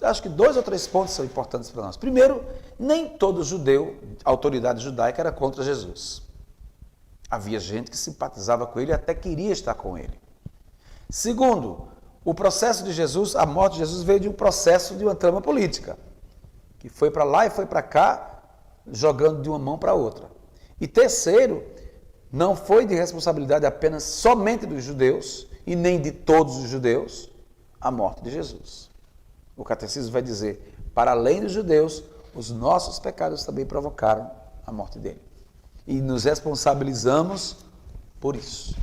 acho que 2 ou 3 pontos são importantes para nós. Primeiro, nem todo judeu, autoridade judaica, era contra Jesus. Havia gente que simpatizava com ele e até queria estar com ele. Segundo, o processo de Jesus, a morte de Jesus veio de um processo de uma trama política, que foi para lá e foi para cá, jogando de uma mão para outra. E terceiro, não foi de responsabilidade apenas somente dos judeus, e nem de todos os judeus, a morte de Jesus. O catecismo vai dizer, para além dos judeus, os nossos pecados também provocaram a morte dele. E nos responsabilizamos por isso.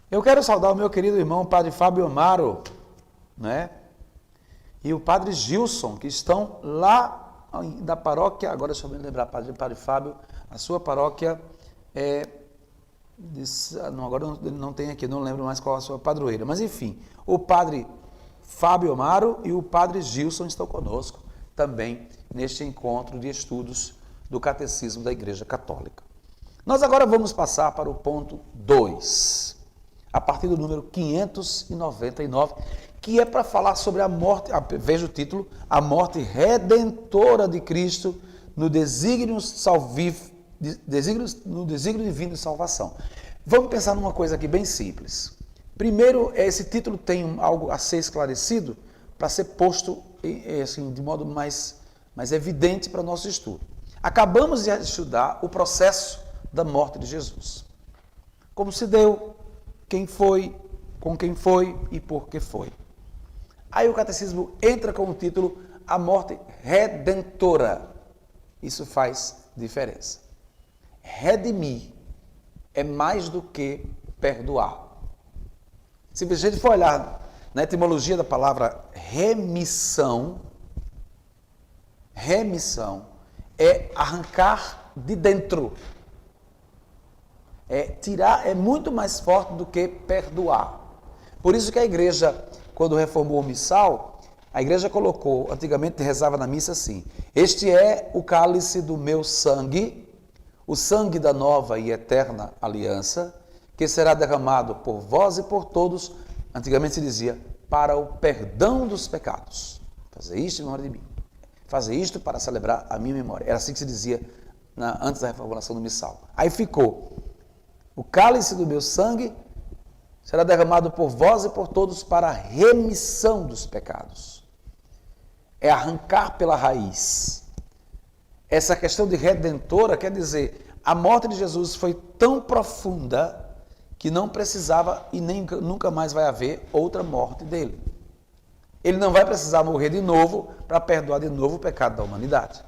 Eu quero saudar o meu querido irmão, o padre Fábio Amaro, né? E o padre Gilson, que estão lá da paróquia, agora deixa eu me lembrar, padre Fábio, a sua paróquia agora ele não tem aqui, não lembro mais qual a sua padroeira, mas enfim, o padre Fábio Amaro e o padre Gilson estão conosco também neste encontro de estudos do Catecismo da Igreja Católica. Nós agora vamos passar para o ponto 2, a partir do número 599, que é para falar sobre a morte, veja o título, a morte redentora de Cristo no desígnio divino de salvação. Vamos pensar numa coisa aqui bem simples. Primeiro, esse título tem algo a ser esclarecido para ser posto assim, de modo mais evidente para o nosso estudo. Acabamos de estudar o processo da morte de Jesus. Como se deu, quem foi, com quem foi e por que foi. Aí o catecismo entra com o título A Morte Redentora. Isso faz diferença. Redimir é mais do que perdoar. Se a gente for olhar na etimologia da palavra remissão é arrancar de dentro. Tirar é muito mais forte do que perdoar. Por isso que a igreja, quando reformou o missal, a igreja colocou, antigamente rezava na missa assim, este é o cálice do meu sangue, o sangue da nova e eterna aliança, que será derramado por vós e por todos, antigamente se dizia, para o perdão dos pecados. Fazer isto em memória de mim. Fazer isto para celebrar a minha memória. Era assim que se dizia antes da reformulação do missal. Aí ficou, o cálice do meu sangue será derramado por vós e por todos para a remissão dos pecados. É arrancar pela raiz. Essa questão de redentora quer dizer, a morte de Jesus foi tão profunda que não precisava e nem nunca mais vai haver outra morte dele. Ele não vai precisar morrer de novo para perdoar de novo o pecado da humanidade.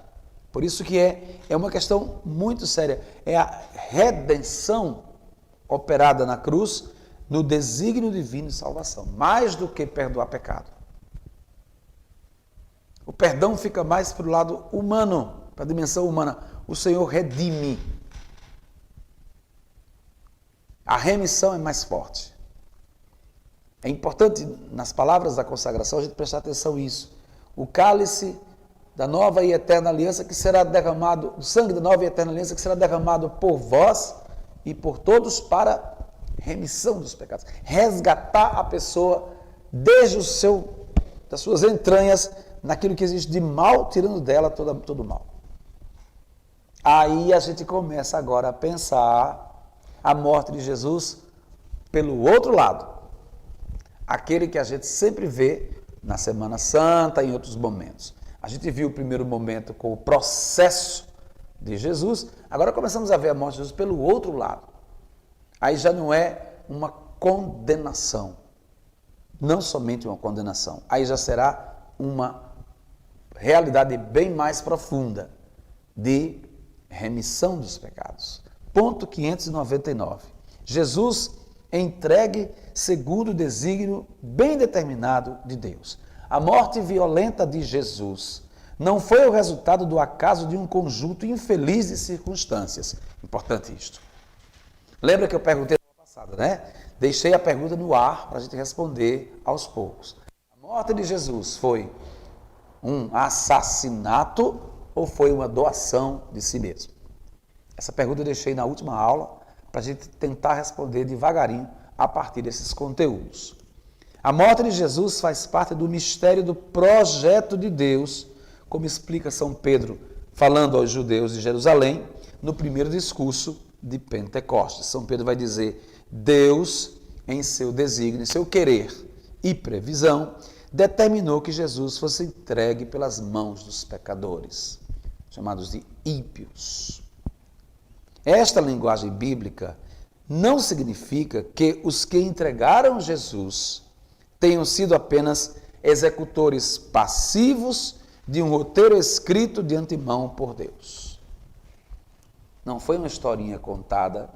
Por isso que é uma questão muito séria. É a redenção operada na cruz no desígnio divino de salvação, mais do que perdoar pecado. O perdão fica mais para o lado humano, para a dimensão humana. O Senhor redime. A remissão é mais forte. É importante, nas palavras da consagração, a gente prestar atenção nisso. O cálice da nova e eterna aliança que será derramado, o sangue da nova e eterna aliança que será derramado por vós e por todos para remissão dos pecados. Resgatar a pessoa desde das suas entranhas, naquilo que existe de mal, tirando dela todo o mal. Aí a gente começa agora a pensar a morte de Jesus pelo outro lado. Aquele que a gente sempre vê na Semana Santa e em outros momentos. A gente viu o primeiro momento com o processo de Jesus, agora começamos a ver a morte de Jesus pelo outro lado. Aí já não é uma condenação, não somente uma condenação, aí já será uma realidade bem mais profunda de remissão dos pecados. Ponto 599. Jesus entregue segundo o desígnio bem determinado de Deus. A morte violenta de Jesus não foi o resultado do acaso de um conjunto infeliz de circunstâncias. Importante isto. Lembra que eu perguntei na passada, né? Deixei a pergunta no ar para a gente responder aos poucos. A morte de Jesus foi um assassinato ou foi uma doação de si mesmo? Essa pergunta eu deixei na última aula para a gente tentar responder devagarinho a partir desses conteúdos. A morte de Jesus faz parte do mistério do projeto de Deus, como explica São Pedro falando aos judeus de Jerusalém no primeiro discurso de Pentecostes. São Pedro vai dizer: Deus, em seu desígnio, em seu querer e previsão, determinou que Jesus fosse entregue pelas mãos dos pecadores, chamados de ímpios. Esta linguagem bíblica não significa que os que entregaram Jesus tenham sido apenas executores passivos de um roteiro escrito de antemão por Deus. Não foi uma historinha contada,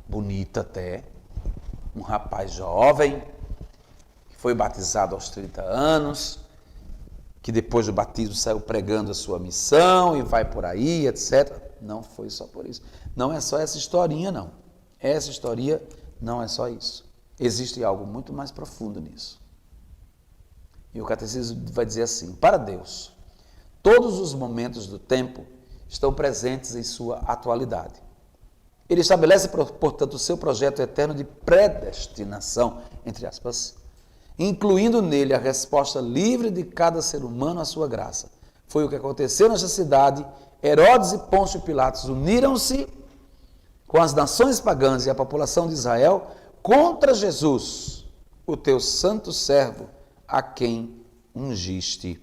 bonita até, um rapaz jovem, que foi batizado aos 30 anos, que depois do batismo saiu pregando a sua missão e vai por aí, etc. Não foi só por isso. Não é só essa historinha, não. Essa historinha não é só isso. Existe algo muito mais profundo nisso. E o catecismo vai dizer assim: para Deus, todos os momentos do tempo estão presentes em sua atualidade. Ele estabelece, portanto, o seu projeto eterno de predestinação, entre aspas, incluindo nele a resposta livre de cada ser humano à sua graça. Foi o que aconteceu nesta cidade. Herodes e Pôncio Pilatos uniram-se com as nações pagãs e a população de Israel contra Jesus, o teu santo servo, a quem ungiste.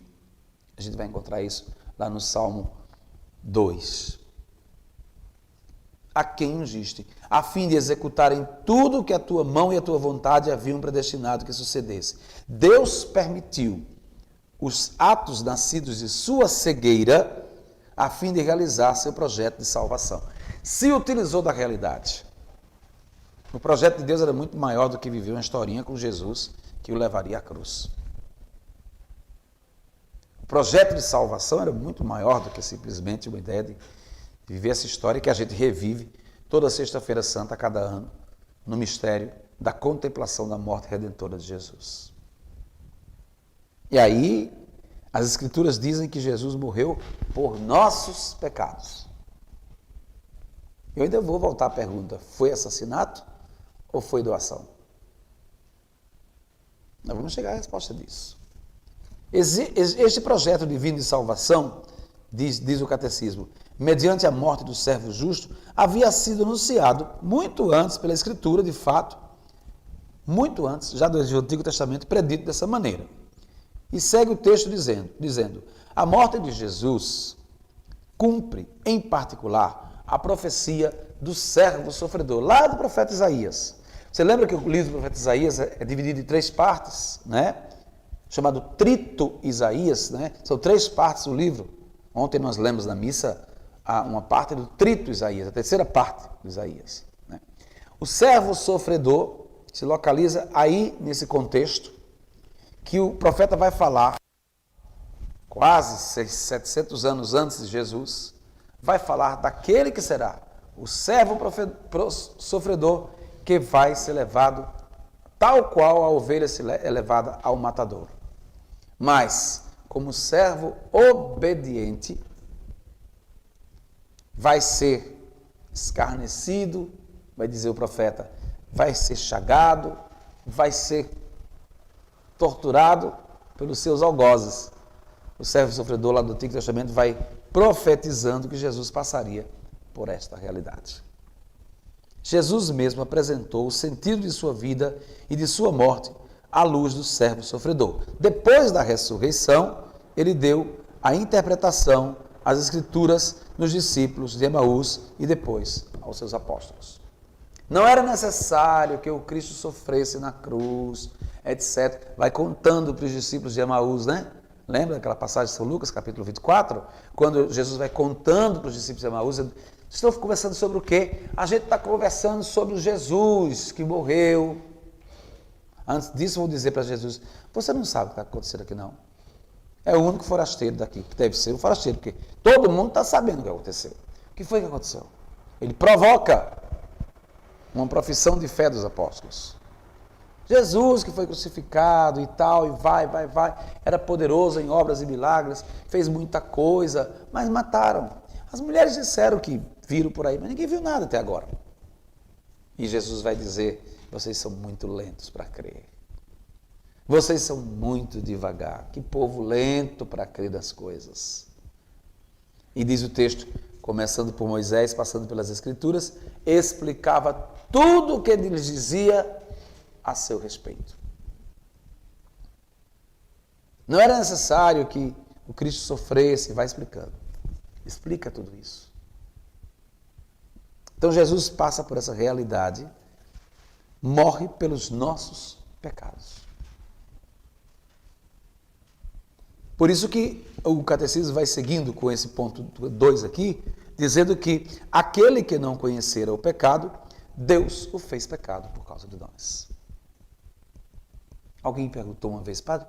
A gente vai encontrar isso lá no Salmo 2. A quem ungiste, a fim de executarem tudo o que a tua mão e a tua vontade haviam predestinado que sucedesse. Deus permitiu os atos nascidos de sua cegueira a fim de realizar seu projeto de salvação. Se utilizou da realidade. O projeto de Deus era muito maior do que viver uma historinha com Jesus que o levaria à cruz. O projeto de salvação era muito maior do que simplesmente uma ideia de viver essa história que a gente revive toda sexta-feira santa, a cada ano, no mistério da contemplação da morte redentora de Jesus. E aí, as Escrituras dizem que Jesus morreu por nossos pecados. Eu ainda vou voltar à pergunta: foi assassinato ou foi doação? Nós vamos chegar à resposta disso. Este projeto divino de salvação, diz o catecismo, mediante a morte do servo justo, havia sido anunciado muito antes pela Escritura, de fato, muito antes, já do Antigo Testamento, predito dessa maneira. E segue o texto dizendo: a morte de Jesus cumpre, em particular, a profecia do servo sofredor, lá do profeta Isaías. Você lembra que o livro do profeta Isaías é dividido em 3 partes, né? Chamado Trito Isaías, né? São 3 partes do livro. Ontem nós lemos na missa uma parte do Trito Isaías, a 3ª parte de Isaías, né? O servo sofredor se localiza aí nesse contexto que o profeta vai falar quase 700 anos antes de Jesus, vai falar daquele que será o servo sofredor que vai ser levado tal qual a ovelha é levada ao matadouro. Mas, como servo obediente, vai ser escarnecido, vai dizer o profeta, vai ser chagado, vai ser torturado pelos seus algozes. O servo sofredor lá do Antigo Testamento vai profetizando que Jesus passaria por esta realidade. Jesus mesmo apresentou o sentido de sua vida e de sua morte à luz do servo sofredor. Depois da ressurreição, ele deu a interpretação às Escrituras nos discípulos de Emaús e depois aos seus apóstolos. Não era necessário que o Cristo sofresse na cruz, etc. Vai contando para os discípulos de Emaús, né? Lembra daquela passagem de São Lucas, capítulo 24? Quando Jesus vai contando para os discípulos de Emaús, estão conversando sobre o quê? A gente está conversando sobre o Jesus que morreu. Antes disso, vou dizer para Jesus, você não sabe o que está acontecendo aqui, não. É o único forasteiro daqui, que deve ser um forasteiro, porque todo mundo está sabendo o que aconteceu. O que foi que aconteceu? Ele provoca uma profissão de fé dos apóstolos. Jesus que foi crucificado e tal, e vai, era poderoso em obras e milagres, fez muita coisa, mas mataram. As mulheres disseram que viram por aí, mas ninguém viu nada até agora. E Jesus vai dizer, vocês são muito lentos para crer. Vocês são muito devagar. Que povo lento para crer nas coisas. E diz o texto, começando por Moisés, passando pelas Escrituras, explicava tudo o que ele lhes dizia a seu respeito. Não era necessário que o Cristo sofresse, vai explicando. Explica tudo isso. Então Jesus passa por essa realidade, morre pelos nossos pecados. Por isso que o catecismo vai seguindo com esse ponto 2 aqui, dizendo que aquele que não conhecera o pecado, Deus o fez pecado por causa de nós. Alguém perguntou uma vez, padre,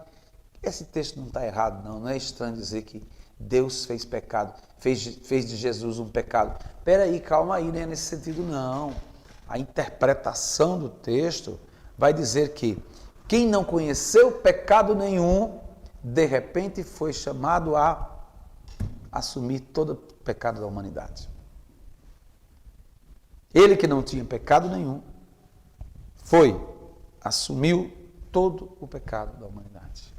esse texto não está errado, não é estranho dizer que Deus fez pecado, fez de Jesus um pecado. Espera aí, calma aí, não é nesse sentido não. A interpretação do texto vai dizer que quem não conheceu pecado nenhum, de repente foi chamado a assumir todo o pecado da humanidade. Ele que não tinha pecado nenhum, assumiu todo o pecado da humanidade.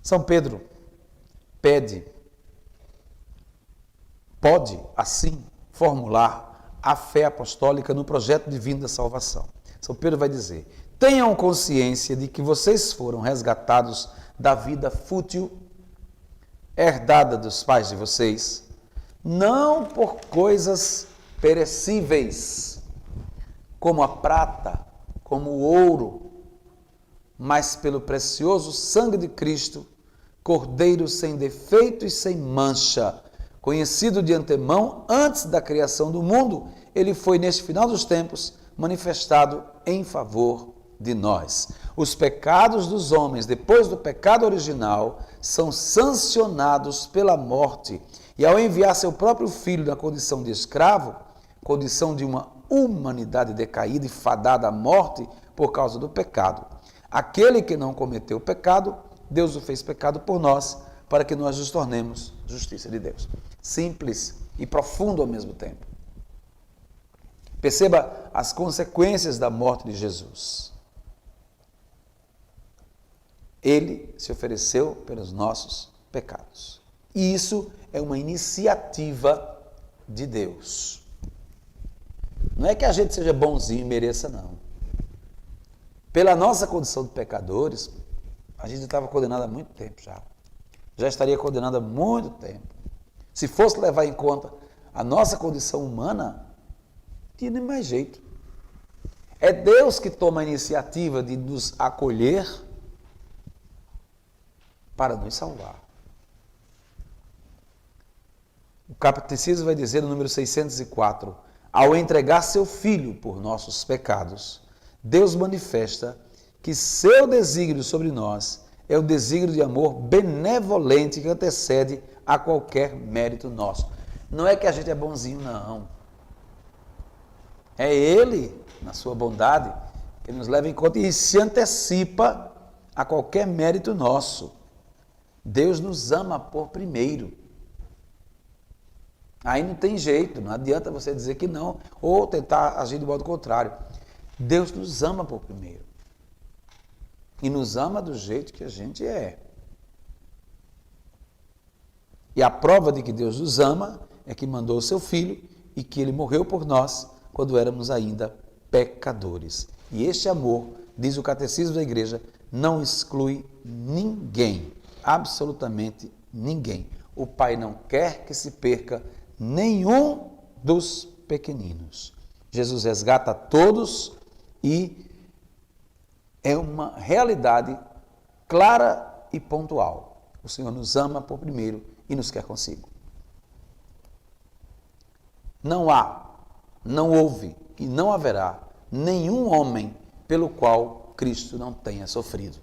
São Pedro pode, assim, formular a fé apostólica no projeto divino da salvação. São Pedro vai dizer, tenham consciência de que vocês foram resgatados da vida fútil, herdada dos pais de vocês, não por coisas perecíveis, como a prata, como o ouro, mas pelo precioso sangue de Cristo, Cordeiro sem defeito e sem mancha, conhecido de antemão antes da criação do mundo, ele foi neste final dos tempos manifestado em favor de nós. Os pecados dos homens, depois do pecado original, são sancionados pela morte, e ao enviar seu próprio filho na condição de escravo, condição de uma humanidade decaída e fadada à morte por causa do pecado. Aquele que não cometeu o pecado, Deus o fez pecado por nós, para que nós nos tornemos justiça de Deus. Simples e profundo ao mesmo tempo. Perceba as consequências da morte de Jesus. Ele se ofereceu pelos nossos pecados. E isso é uma iniciativa de Deus. Não é que a gente seja bonzinho e mereça, não. Pela nossa condição de pecadores, a gente estava condenado há muito tempo já. Já estaria condenado há muito tempo. Se fosse levar em conta a nossa condição humana, não tinha nem mais jeito. É Deus que toma a iniciativa de nos acolher para nos salvar. O catecismo vai dizer no número 604, ao entregar seu Filho por nossos pecados, Deus manifesta que seu desígnio sobre nós é o desígnio de amor benevolente que antecede a qualquer mérito nosso. Não é que a gente é bonzinho, não. É Ele, na sua bondade, que nos leva em conta e se antecipa a qualquer mérito nosso. Deus nos ama por primeiro. Aí não tem jeito, não adianta você dizer que não, ou tentar agir de modo contrário. Deus nos ama por primeiro. E nos ama do jeito que a gente é. E a prova de que Deus nos ama é que mandou o seu Filho e que ele morreu por nós quando éramos ainda pecadores. E este amor, diz o Catecismo da Igreja, não exclui ninguém, absolutamente ninguém. O Pai não quer que se perca nenhum dos pequeninos. Jesus resgata todos e é uma realidade clara e pontual. O Senhor nos ama por primeiro e nos quer consigo. Não há, não houve e não haverá nenhum homem pelo qual Cristo não tenha sofrido.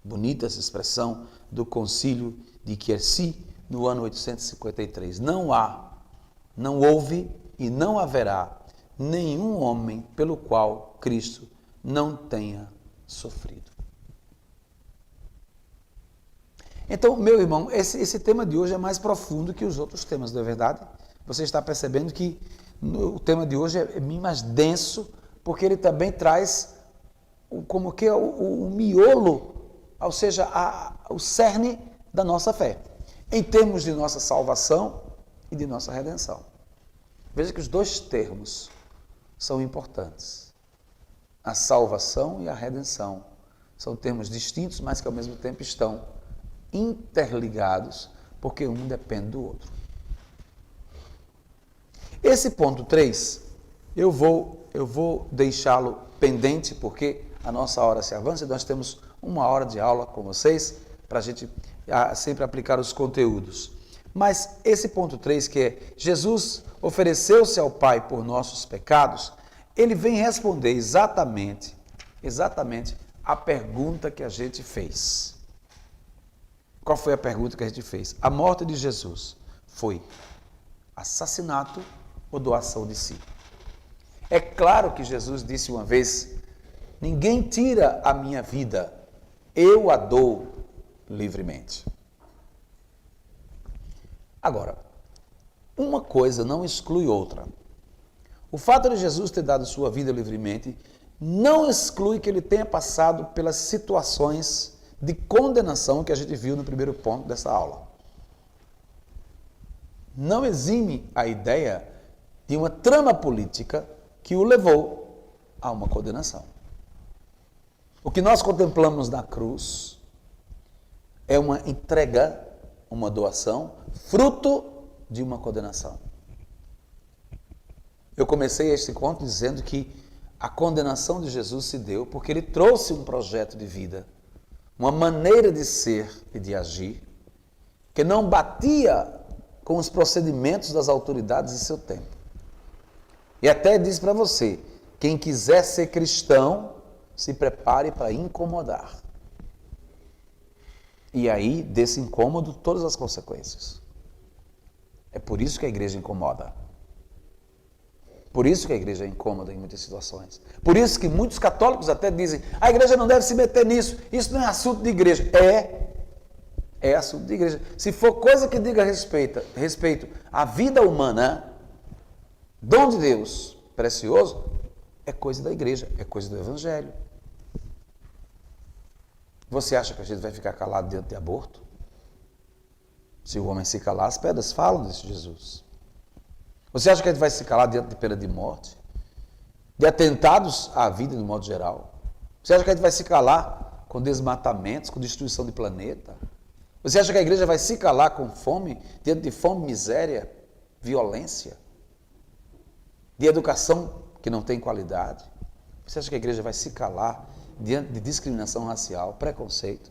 Bonita essa expressão do Concílio de Quercy, no ano 853. Não há, não houve e não haverá nenhum homem pelo qual Cristo não tenha sofrido. Então, meu irmão, esse tema de hoje é mais profundo que os outros temas, não é verdade? Você está percebendo que o tema de hoje é bem mais denso, porque ele também traz como que o miolo, ou seja, o cerne da nossa fé, em termos de nossa salvação e de nossa redenção. Veja que os dois termos são importantes. A salvação e a redenção são termos distintos, mas que ao mesmo tempo estão interligados, porque um depende do outro. Esse ponto 3, eu vou deixá-lo pendente, porque a nossa hora se avança e nós temos 1 hora de aula com vocês, para a gente sempre aplicar os conteúdos. Mas esse ponto 3, que é Jesus ofereceu-se ao Pai por nossos pecados, ele vem responder exatamente a pergunta que a gente fez. Qual foi a pergunta que a gente fez? A morte de Jesus foi assassinato ou doação de si? É claro que Jesus disse uma vez: ninguém tira a minha vida, eu a dou livremente. Agora, uma coisa não exclui outra. O fato de Jesus ter dado sua vida livremente não exclui que ele tenha passado pelas situações de condenação que a gente viu no primeiro ponto dessa aula. Não exime a ideia de uma trama política que o levou a uma condenação. O que nós contemplamos na cruz é uma entrega, uma doação, fruto de uma condenação. Eu comecei este conto dizendo que a condenação de Jesus se deu porque ele trouxe um projeto de vida, uma maneira de ser e de agir, que não batia com os procedimentos das autoridades de seu tempo. E até diz para você, quem quiser ser cristão, se prepare para incomodar. E aí, desse incômodo, todas as consequências. É por isso que a igreja incomoda. Por isso que a igreja é incômoda em muitas situações. Por isso que muitos católicos até dizem, a igreja não deve se meter nisso, isso não é assunto de igreja. É assunto de igreja. Se for coisa que diga respeito à vida humana, dom de Deus, precioso, é coisa da igreja, é coisa do evangelho. Você acha que a gente vai ficar calado diante de aborto? Se o homem se calar, as pedras falam, disse Jesus. Você acha que a gente vai se calar diante de pena de morte? De atentados à vida, de modo geral? Você acha que a gente vai se calar com desmatamentos, com destruição de planeta? Você acha que a igreja vai se calar com fome, diante de fome, miséria, violência? De educação que não tem qualidade? Você acha que a igreja vai se calar diante de discriminação racial, preconceito?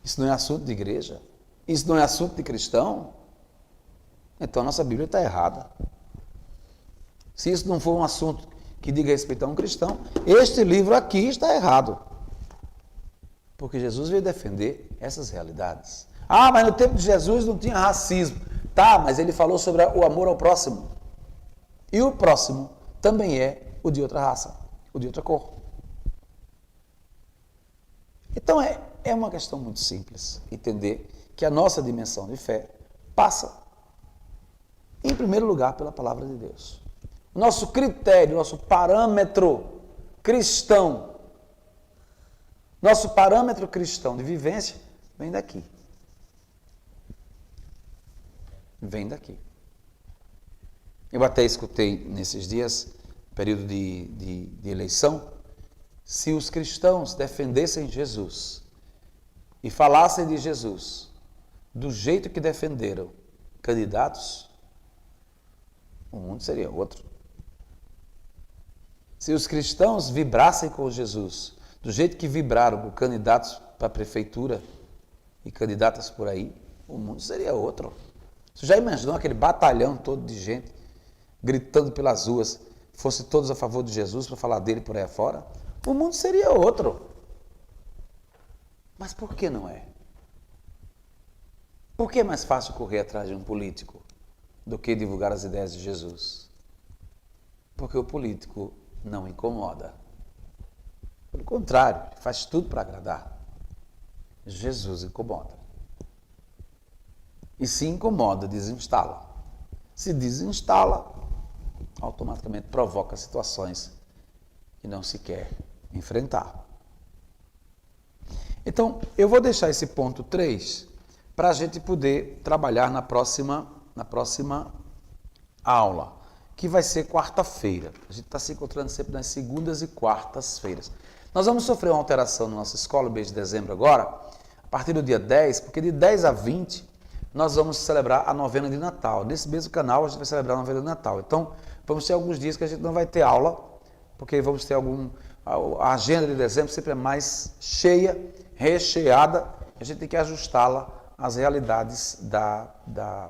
Isso não é assunto de igreja? Isso não é assunto de cristão? Então a nossa Bíblia está errada. Se isso não for um assunto que diga respeito a um cristão, este livro aqui está errado. Porque Jesus veio defender essas realidades. Ah, mas no tempo de Jesus não tinha racismo. Tá, mas ele falou sobre o amor ao próximo. E o próximo também é o de outra raça, o de outra cor. Então é uma questão muito simples entender que a nossa dimensão de fé passa, em primeiro lugar, pela palavra de Deus. O nosso critério, nosso parâmetro cristão, nosso parâmetro cristão de vivência vem daqui. vem daqui. Eu até escutei nesses dias, período de eleição, se os cristãos defendessem Jesus e falassem de Jesus do jeito que defenderam candidatos, o mundo seria outro. Se os cristãos vibrassem com Jesus do jeito que vibraram com candidatos para a prefeitura e candidatas por aí, o mundo seria outro. Você já imaginou aquele batalhão todo de gente gritando pelas ruas, fosse todos a favor de Jesus para falar dele por aí afora? O mundo seria outro. Mas por que não é? Por que é mais fácil correr atrás de um político do que divulgar as ideias de Jesus? Porque o político não incomoda. Pelo contrário, faz tudo para agradar. Jesus incomoda. E se incomoda, desinstala. Se desinstala, automaticamente provoca situações que não se quer enfrentar. Então, eu vou deixar esse ponto 3 para a gente poder trabalhar na próxima aula, que vai ser quarta-feira. A gente está se encontrando sempre nas segundas e quartas-feiras. Nós vamos sofrer uma alteração na nossa escola, no mês de dezembro agora, a partir do dia 10, porque de 10 a 20 nós vamos celebrar a novena de Natal. Nesse mesmo canal a gente vai celebrar a novena de Natal. Então, vamos ter alguns dias que a gente não vai ter aula, porque vamos ter a agenda de dezembro sempre é mais cheia, recheada, a gente tem que ajustá-la às realidades da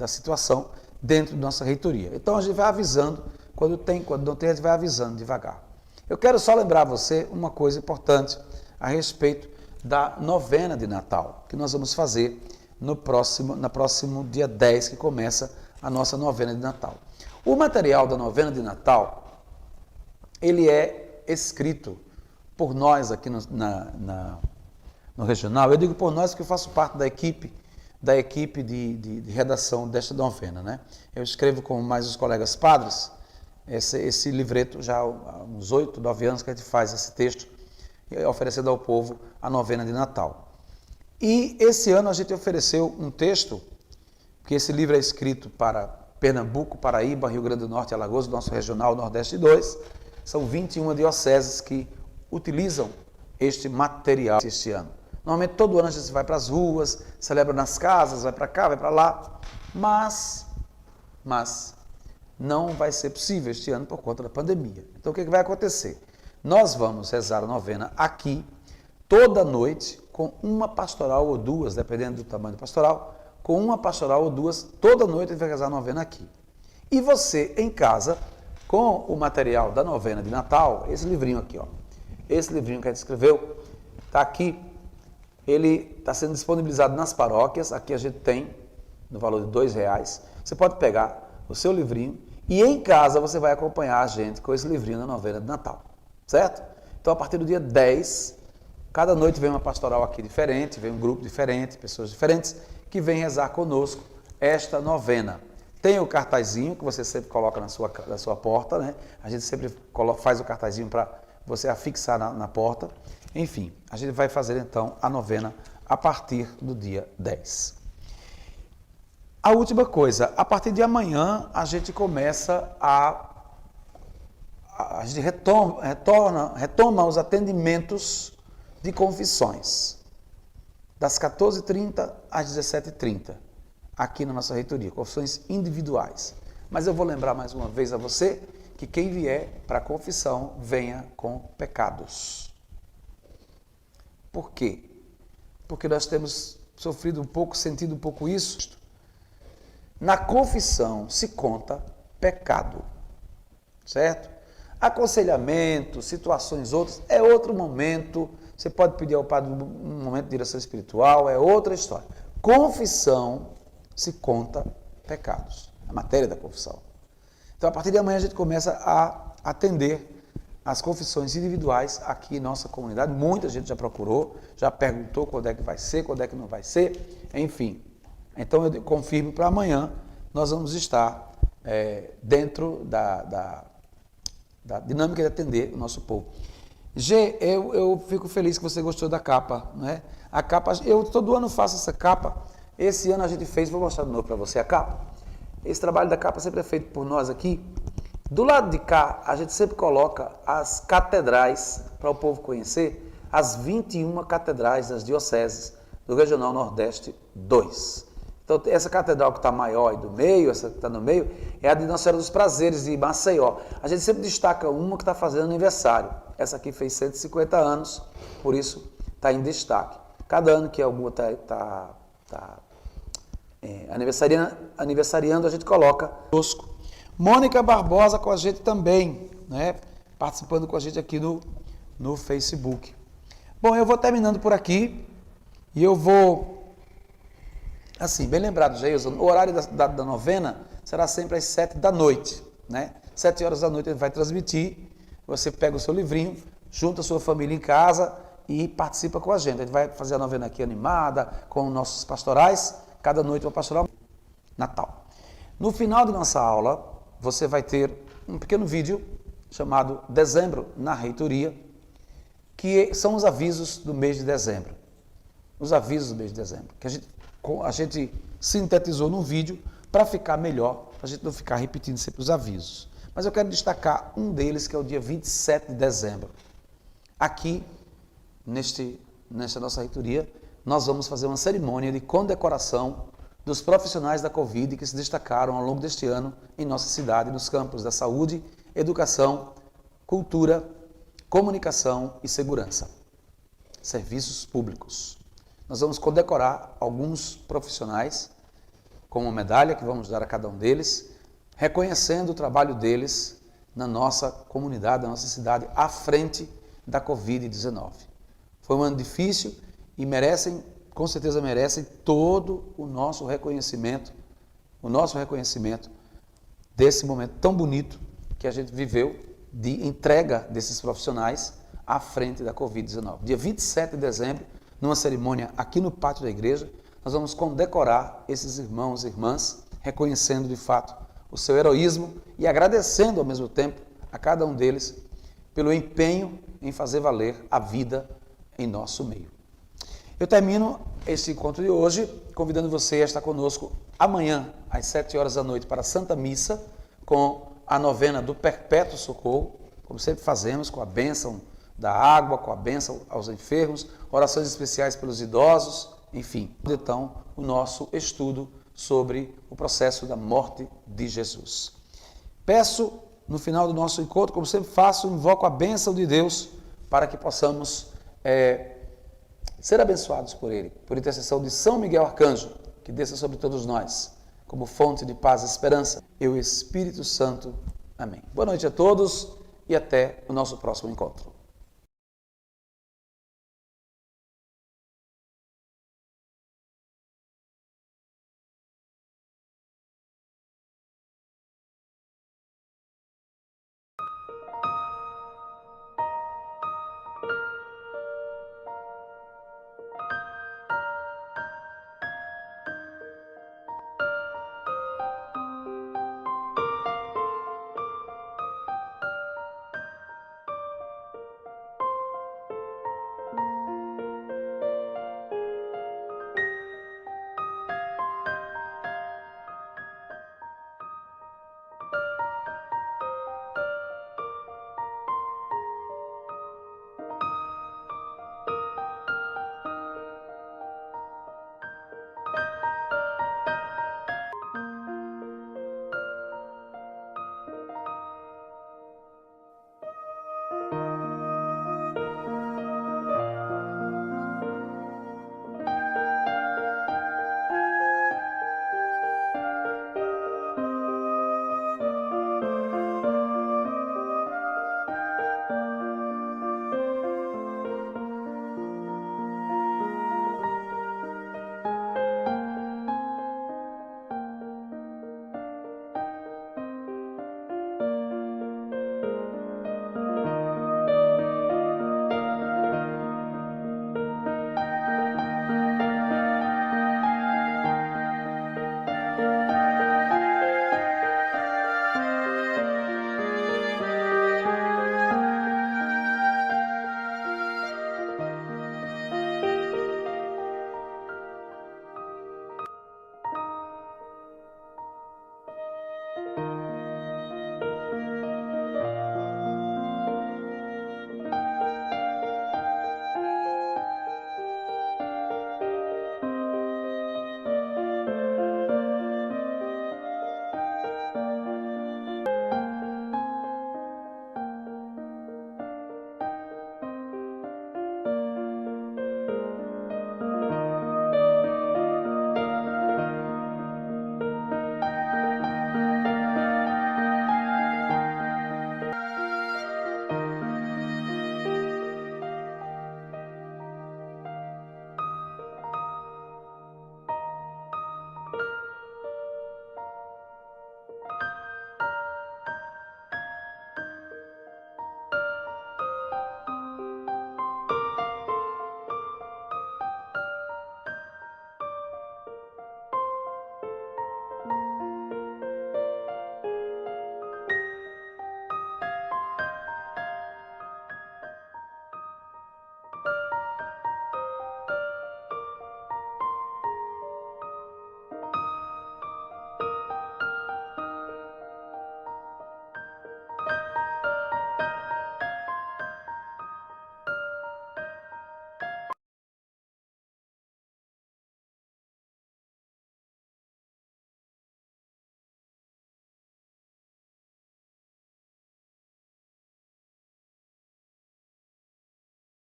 situação dentro da nossa reitoria. Então a gente vai avisando, quando tem, quando não tem, a gente vai avisando devagar. Eu quero só lembrar você uma coisa importante a respeito da novena de Natal, que nós vamos fazer no próximo dia 10, que começa a nossa novena de Natal. O material da novena de Natal, ele é escrito por nós aqui no regional. Eu digo por nós porque eu faço parte da equipe de redação desta novena, né? Eu escrevo com mais os colegas padres esse livreto já há uns 8, 9 anos que a gente faz esse texto, oferecendo ao povo a novena de Natal. E esse ano a gente ofereceu um texto, que esse livro é escrito para Pernambuco, Paraíba, Rio Grande do Norte e Alagoas, do nosso regional Nordeste 2. São 21 dioceses que utilizam este material este ano. Normalmente todo ano a gente vai para as ruas, celebra nas casas, vai para cá, vai para lá, mas não vai ser possível este ano por conta da pandemia. Então o que vai acontecer? Nós vamos rezar a novena aqui, toda noite, com uma pastoral ou duas, dependendo do tamanho do pastoral, com uma pastoral ou duas, toda noite a gente vai rezar a novena aqui. E você, em casa, com o material da novena de Natal, esse livrinho aqui, ó, esse livrinho que a gente escreveu, está aqui, ele está sendo disponibilizado nas paróquias, aqui a gente tem, no valor de R$2, você pode pegar o seu livrinho e em casa você vai acompanhar a gente com esse livrinho da novena de Natal, certo? Então, a partir do dia 10, cada noite vem uma pastoral aqui diferente, vem um grupo diferente, pessoas diferentes, que vem rezar conosco esta novena. Tem o cartazinho que você sempre coloca na sua porta, né? A gente sempre faz o cartazinho para você afixar na porta. Enfim, a gente vai fazer então a novena a partir do dia 10. A última coisa, a partir de amanhã a gente começa a gente retoma os atendimentos de confissões, das 14h30 às 17h30, aqui na nossa reitoria, confissões individuais. Mas eu vou lembrar mais uma vez a você que quem vier para a confissão venha com pecados. Por quê? Porque nós temos sofrido um pouco, sentido um pouco isso. Na confissão se conta pecado, certo? Aconselhamento, situações outras, é outro momento. Você pode pedir ao padre um momento de direção espiritual, é outra história. Confissão se conta pecados, a matéria da confissão. Então, a partir de amanhã a gente começa a atender as confissões individuais aqui em nossa comunidade. Muita gente já procurou, já perguntou quando é que vai ser, quando é que não vai ser, enfim. Então, eu confirmo para amanhã, nós vamos estar dentro da dinâmica de atender o nosso povo. G, eu fico feliz que você gostou da capa, não é? A capa, eu todo ano faço essa capa, Esse ano a gente fez, vou mostrar de novo para você a capa. Esse trabalho da capa sempre é feito por nós aqui. Do lado de cá, a gente sempre coloca as catedrais para o povo conhecer, as 21 catedrais das dioceses do Regional Nordeste 2. Então, essa catedral que está maior e do meio, essa que está no meio, é a de Nossa Senhora dos Prazeres, de Maceió. A gente sempre destaca uma que está fazendo aniversário. Essa aqui fez 150 anos, por isso está em destaque. Cada ano que alguma está aniversariando, a gente coloca. Mônica Barbosa com a gente também, né? Participando com a gente aqui no Facebook. Bom, eu vou terminando por aqui e eu vou... Assim, bem lembrado, Jailson, o horário da novena será sempre às 7 da noite, né? 7 horas da noite ele vai transmitir, você pega o seu livrinho, junta a sua família em casa e participa com a gente. A gente vai fazer a novena aqui animada, com nossos pastorais, cada noite uma pastoral Natal. No final de nossa aula, você vai ter um pequeno vídeo chamado Dezembro na Reitoria, que são os avisos do mês de dezembro. Os avisos do mês de dezembro, que a gente sintetizou num vídeo para ficar melhor, para a gente não ficar repetindo sempre os avisos. Mas eu quero destacar um deles, que é o dia 27 de dezembro. Aqui, nesta nossa reitoria, nós vamos fazer uma cerimônia de condecoração dos profissionais da Covid que se destacaram ao longo deste ano em nossa cidade, nos campos da saúde, educação, cultura, comunicação e segurança. Serviços públicos. Nós vamos condecorar alguns profissionais com uma medalha que vamos dar a cada um deles, reconhecendo o trabalho deles na nossa comunidade, na nossa cidade, à frente da Covid-19. Foi um ano difícil e com certeza merecem todo o nosso reconhecimento desse momento tão bonito que a gente viveu de entrega desses profissionais à frente da Covid-19. Dia 27 de dezembro, numa cerimônia aqui no pátio da igreja, nós vamos condecorar esses irmãos e irmãs, reconhecendo de fato o seu heroísmo e agradecendo ao mesmo tempo a cada um deles pelo empenho em fazer valer a vida em nosso meio. Eu termino este encontro de hoje convidando você a estar conosco amanhã às 7 horas da noite para a Santa Missa com a novena do Perpétuo Socorro, como sempre fazemos, com a bênção da água, com a bênção aos enfermos, orações especiais pelos idosos, enfim. Então, o nosso estudo sobre o processo da morte de Jesus. Peço, no final do nosso encontro, como sempre faço, invoco a bênção de Deus para que possamos ser abençoados por Ele, por intercessão de São Miguel Arcanjo, que desça sobre todos nós, como fonte de paz e esperança, e o Espírito Santo. Amém. Boa noite a todos e até o nosso próximo encontro.